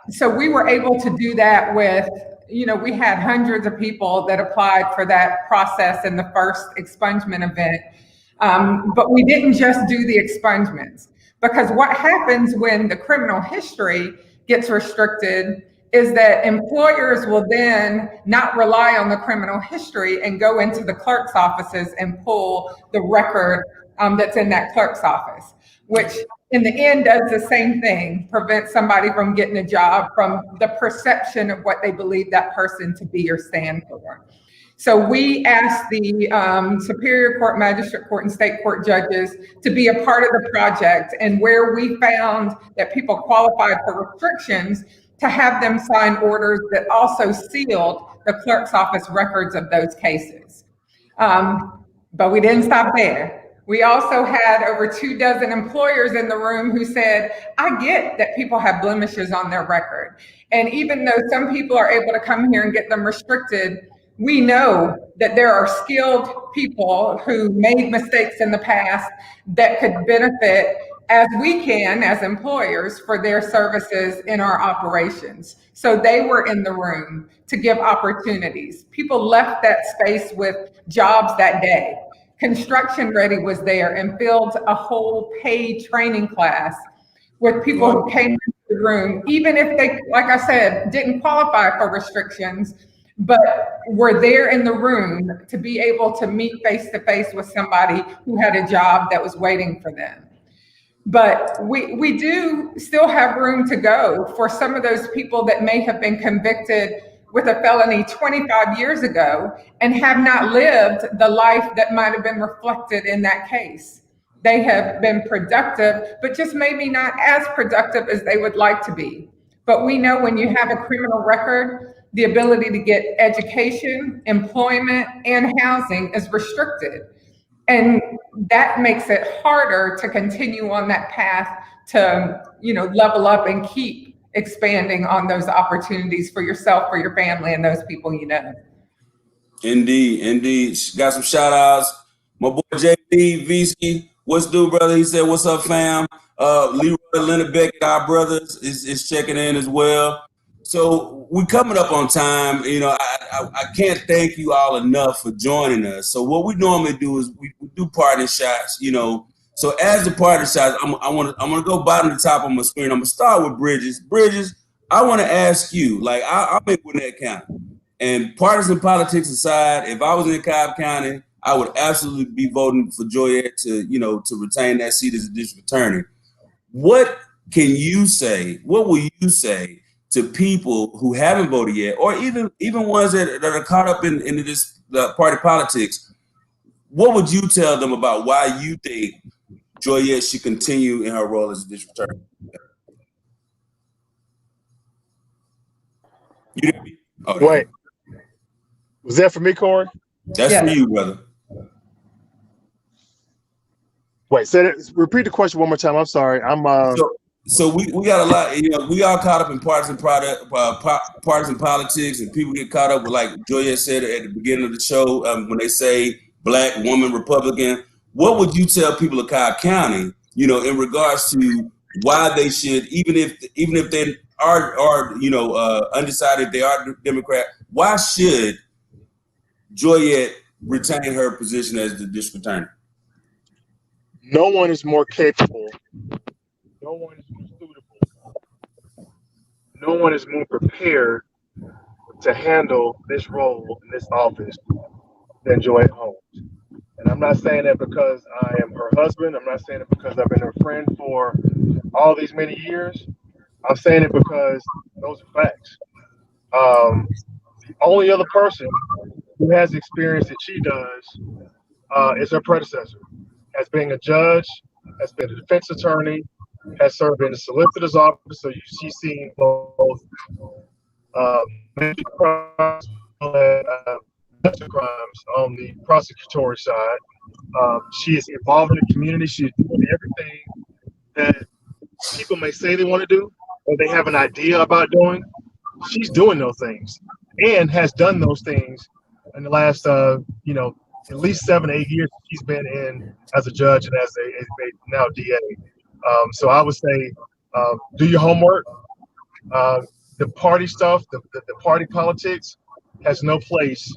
So we were able to do that with, we had hundreds of people that applied for that process in the first expungement event. But we didn't just do the expungements, because what happens when the criminal history gets restricted is that employers will then not rely on the criminal history and go into the clerk's offices and pull the record that's in that clerk's office, which in the end does the same thing, prevent somebody from getting a job from the perception of what they believe that person to be or stand for. So we asked the Superior Court, Magistrate Court, and State Court judges to be a part of the project, and where we found that people qualified for restrictions, to have them sign orders that also sealed the clerk's office records of those cases. But we didn't stop there. We also had over 24 employers in the room who said, I get that people have blemishes on their record. And even though some people are able to come here and get them restricted, we know that there are skilled people who made mistakes in the past that could benefit, as we can as employers, for their services in our operations. So they were in the room to give opportunities. People left that space with jobs that day. Construction Ready was there and filled a whole paid training class with people who came into the room, even if they, like I said, didn't qualify for restrictions, but were there in the room to be able to meet face to face with somebody who had a job that was waiting for them. But we do still have room to go for some of those people that may have been convicted with a felony 25 years ago and have not lived the life that might have been reflected in that case. They have been productive, but just maybe not as productive as they would like to be. But we know when you have a criminal record, the ability to get education, employment, and housing is restricted. And that makes it harder to continue on that path to, level up and keep expanding on those opportunities for yourself, for your family, and those people you know. Indeed. Got some shout outs. My boy JD Visky, what's due, brother? He said, what's up, fam? Leroy Leonard Beckett, our brothers, is checking in as well. So we coming up on time. I can't thank you all enough for joining us. So what we normally do is we do parting shots, So as the party shots, I'm gonna go bottom to top of my screen. I'm gonna start with Bridges. Bridges, I want to ask you, I'm in Gwinnett County, and partisan politics aside, if I was in Cobb County, I would absolutely be voting for Joyette to retain that seat as a district attorney. What can you say? What will you say to people who haven't voted yet, or even ones that are caught up in this party politics? What would you tell them about why you think Joyette should continue in her role as a district attorney? Wait, was that for me, Corey? That's for you, brother. Wait, repeat the question one more time. I'm sorry. So we got a lot. We all caught up in partisan politics, and people get caught up with, like Joyette said at the beginning of the show, when they say Black woman Republican. What would you tell people of Cobb County, in regards to why they should, even if they are undecided, they are Democrat, why should Joyette retain her position as the district attorney? No one is more capable. No one is more suitable. No one is more prepared to handle this role in this office than Joyette Holmes. And I'm not saying that because I am her husband. I'm not saying it because I've been her friend for all these many years. I'm saying it because those are facts. The only other person who has the experience that she does is her predecessor, as being a judge, has been a defense attorney, has served in the solicitor's office. So she's seen both major crimes and crimes on the prosecutory side. She is involved in the community. She is doing everything that people may say they want to do or they have an idea about doing. She's doing those things and has done those things in the last, at least 7 to 8 years she's been in as a judge and as a now DA. So I would say, do your homework. The party stuff, the party politics has no place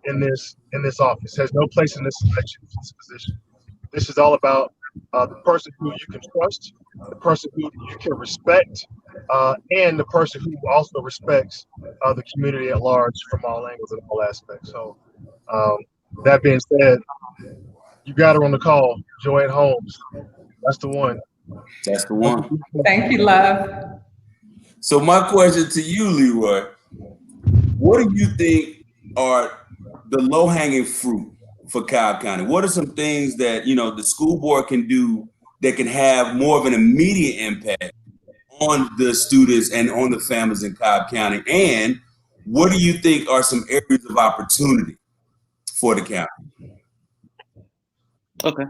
in this office, has no place in this election, this position. This is all about the person who you can trust, the person who you can respect, and the person who also respects the community at large from all angles and all aspects. So that being said, you got her on the call, Joyette Holmes. That's the one. That's the one. Thank you, love. So my question to you, Leroy, what do you think are the low-hanging fruit for Cobb County? What are some things that, the school board can do that can have more of an immediate impact on the students and on the families in Cobb County? And what do you think are some areas of opportunity for the county? Okay.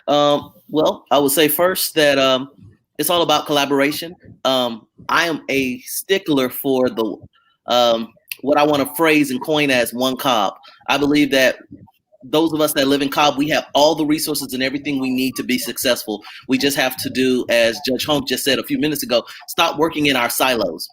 Well, I would say first that it's all about collaboration. I am a stickler for the what I want to phrase and coin as one Cobb. I believe that those of us that live in Cobb, we have all the resources and everything we need to be successful. We just have to do, as Judge Holmes just said a few minutes ago, stop working in our silos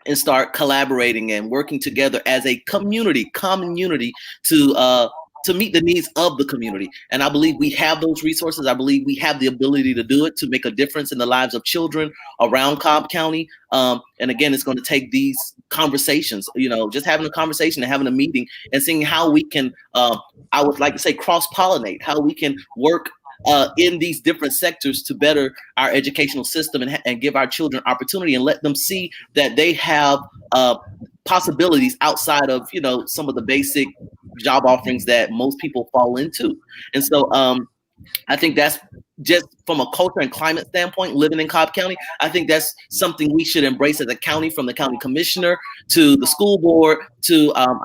and start collaborating and working together as a community, common unity to meet the needs of the community. And I believe we have those resources. I believe we have the ability to do it, to make a difference in the lives of children around Cobb County. And again, it's going to take these conversations, just having a conversation and having a meeting and seeing how we can, I would like to say, cross-pollinate, how we can work in these different sectors to better our educational system and give our children opportunity and let them see that they have possibilities outside of, some of the basic job offerings that most people fall into. And so I think that's just from a culture and climate standpoint, living in Cobb County, I think that's something we should embrace as a county, from the county commissioner to the school board to our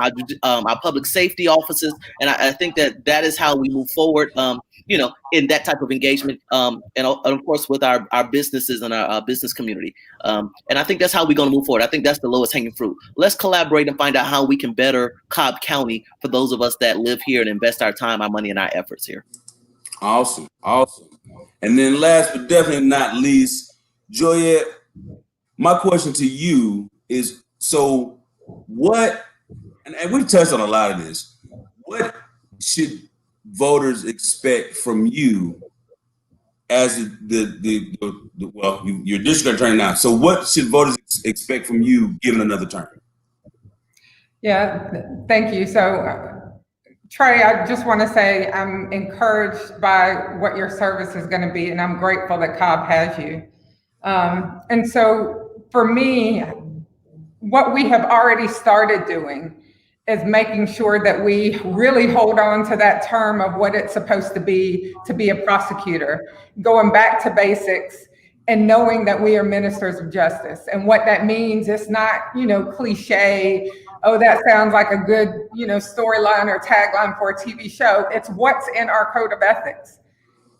public safety offices. And I think that is how we move forward, in that type of engagement, and of course with our businesses and our business community. And I think that's how we're going to move forward. I think that's the lowest hanging fruit. Let's collaborate and find out how we can better Cobb County for those of us that live here and invest our time, our money, and our efforts here. Awesome. And then last but definitely not least, Joyette, my question to you is, so what, and we've touched on a lot of this, what should voters expect from you as your district attorney now? So what should voters expect from you given another term? Yeah, thank you. So Trey, I just want to say I'm encouraged by what your service is going to be, and I'm grateful that Cobb has you. And so for me, what we have already started doing is making sure that we really hold on to that term of what it's supposed to be a prosecutor, going back to basics and knowing that we are ministers of justice. And what that means, it's not, cliche, oh, that sounds like a good, storyline or tagline for a TV show. It's what's in our code of ethics.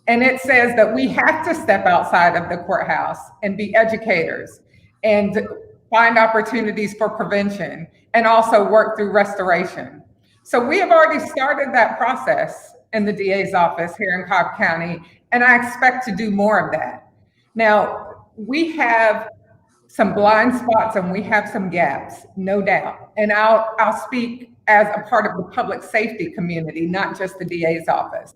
And it says that we have to step outside of the courthouse and be educators and find opportunities for prevention and also work through restoration. So we have already started that process in the DA's office here in Cobb County, and I expect to do more of that. Now, we have some blind spots and we have some gaps, no doubt. And I'll speak as a part of the public safety community, not just the DA's office.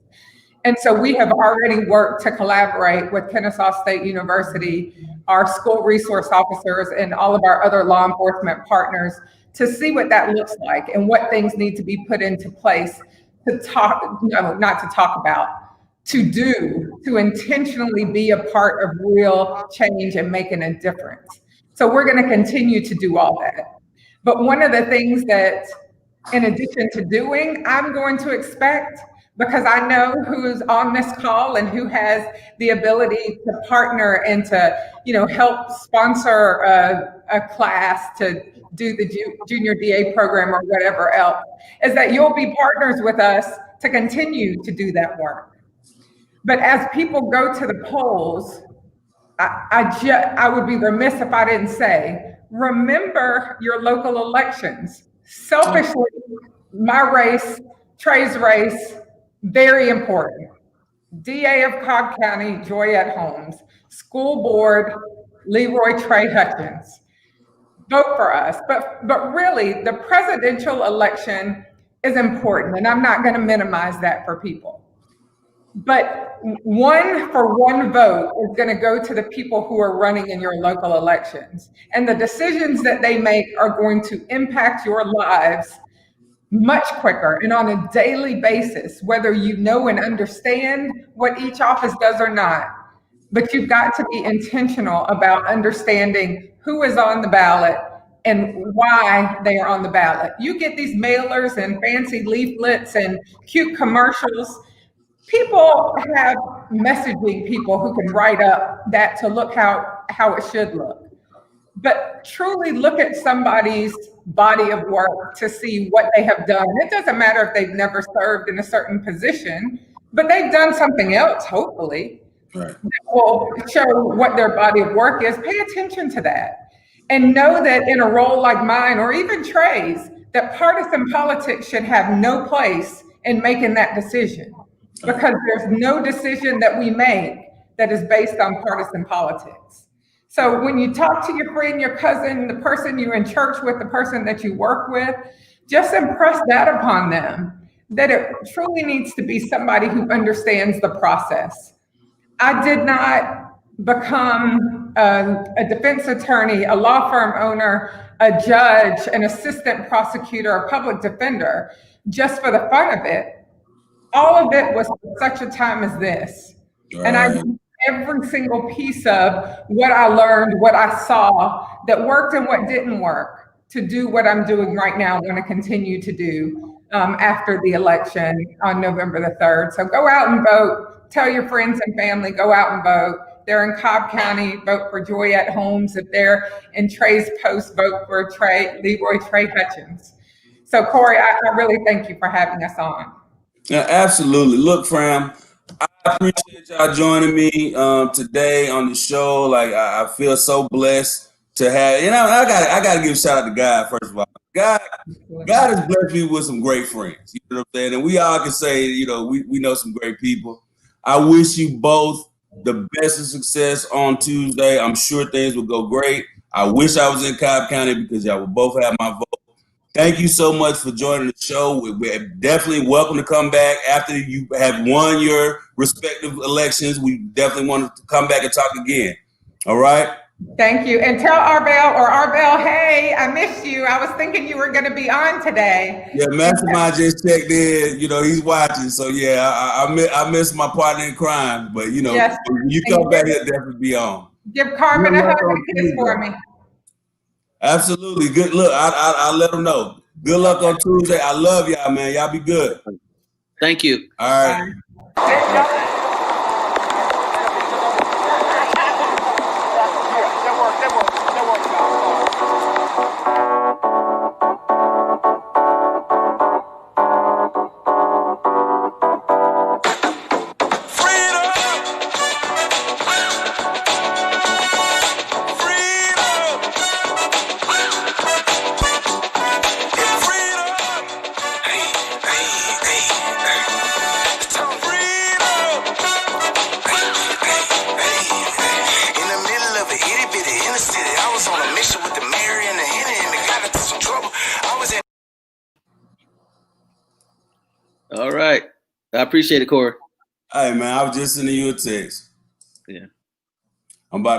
And so we have already worked to collaborate with Kennesaw State University, our school resource officers, and all of our other law enforcement partners to see what that looks like and what things need to be put into place to intentionally be a part of real change and making a difference. So we're going to continue to do all that. But one of the things that, in addition to doing, I'm going to expect, because I know who is on this call and who has the ability to partner and to, help sponsor a class to do the junior DA program or whatever else, is that you'll be partners with us to continue to do that work. But as people go to the polls, I would be remiss if I didn't say, remember your local elections. Selfishly, my race, Trey's race, very important. DA of Cobb County, Joyette Holmes. School board, Leroy Tre Hutchins. Vote for us. But really, the presidential election is important, and I'm not going to minimize that for people. But 1 for 1 vote is going to go to the people who are running in your local elections. And the decisions that they make are going to impact your lives much quicker and on a daily basis, whether you know and understand what each office does or not. but you've got to be intentional about understanding who is on the ballot and why they are on the ballot. You get these mailers and fancy leaflets and cute commercials. People have messaging people who can write up that to look how it should look. But truly look at somebody's body of work to see what they have done. It doesn't matter if they've never served in a certain position, but they've done something else, hopefully, Right. that will show what their body of work is. Pay attention to that. And know that in a role like mine, or even Tre's, that partisan politics should have no place in making that decision. Because there's no decision that we make that is based on partisan politics. So when you talk to your friend, your cousin, the person you're in church with, the person that you work with, just impress that upon them, that it truly needs to be somebody who understands the process. I did not become a defense attorney, a law firm owner, a judge, an assistant prosecutor, a public defender, just for the fun of it. All of it was for such a time as this. Right. And I used every single piece of what I learned, what I saw that worked and what didn't work to do what I'm doing right now, I'm going to continue to do after the election on November the 3rd. So go out and vote. Tell your friends and family, go out and vote. They're in Cobb County, vote for Joyette Holmes. If they're in Tre's post, vote for Leroy Tre Hutchins. So Corey, I really thank you for having us on. Yeah, absolutely. Look, fam, I appreciate y'all joining me today on the show. Like, I feel so blessed to have, I gotta give a shout out to God, first of all. God has blessed me with some great friends. You know what I'm saying? And we all can say, we know some great people. I wish you both the best of success on Tuesday. I'm sure things will go great. I wish I was in Cobb County because y'all will both have my vote. Thank you so much for joining the show. We're definitely welcome to come back after you have won your respective elections. We definitely want to come back and talk again. All right? Thank you. And tell Arbel, hey, I missed you. I was thinking you were going to be on today. Yeah, Mastermind just checked in. He's watching. So, yeah, I miss my partner in crime. But, yes. when you come back, he'll definitely be on. Give Carmen a hug and kiss for me. Absolutely. Good luck. I'll let them know. Good luck on Tuesday. I love y'all, man. Y'all be good. Thank you. All right. All right. I appreciate it, Corey. Hey, man, I was just sending you a text. Yeah. I'm about to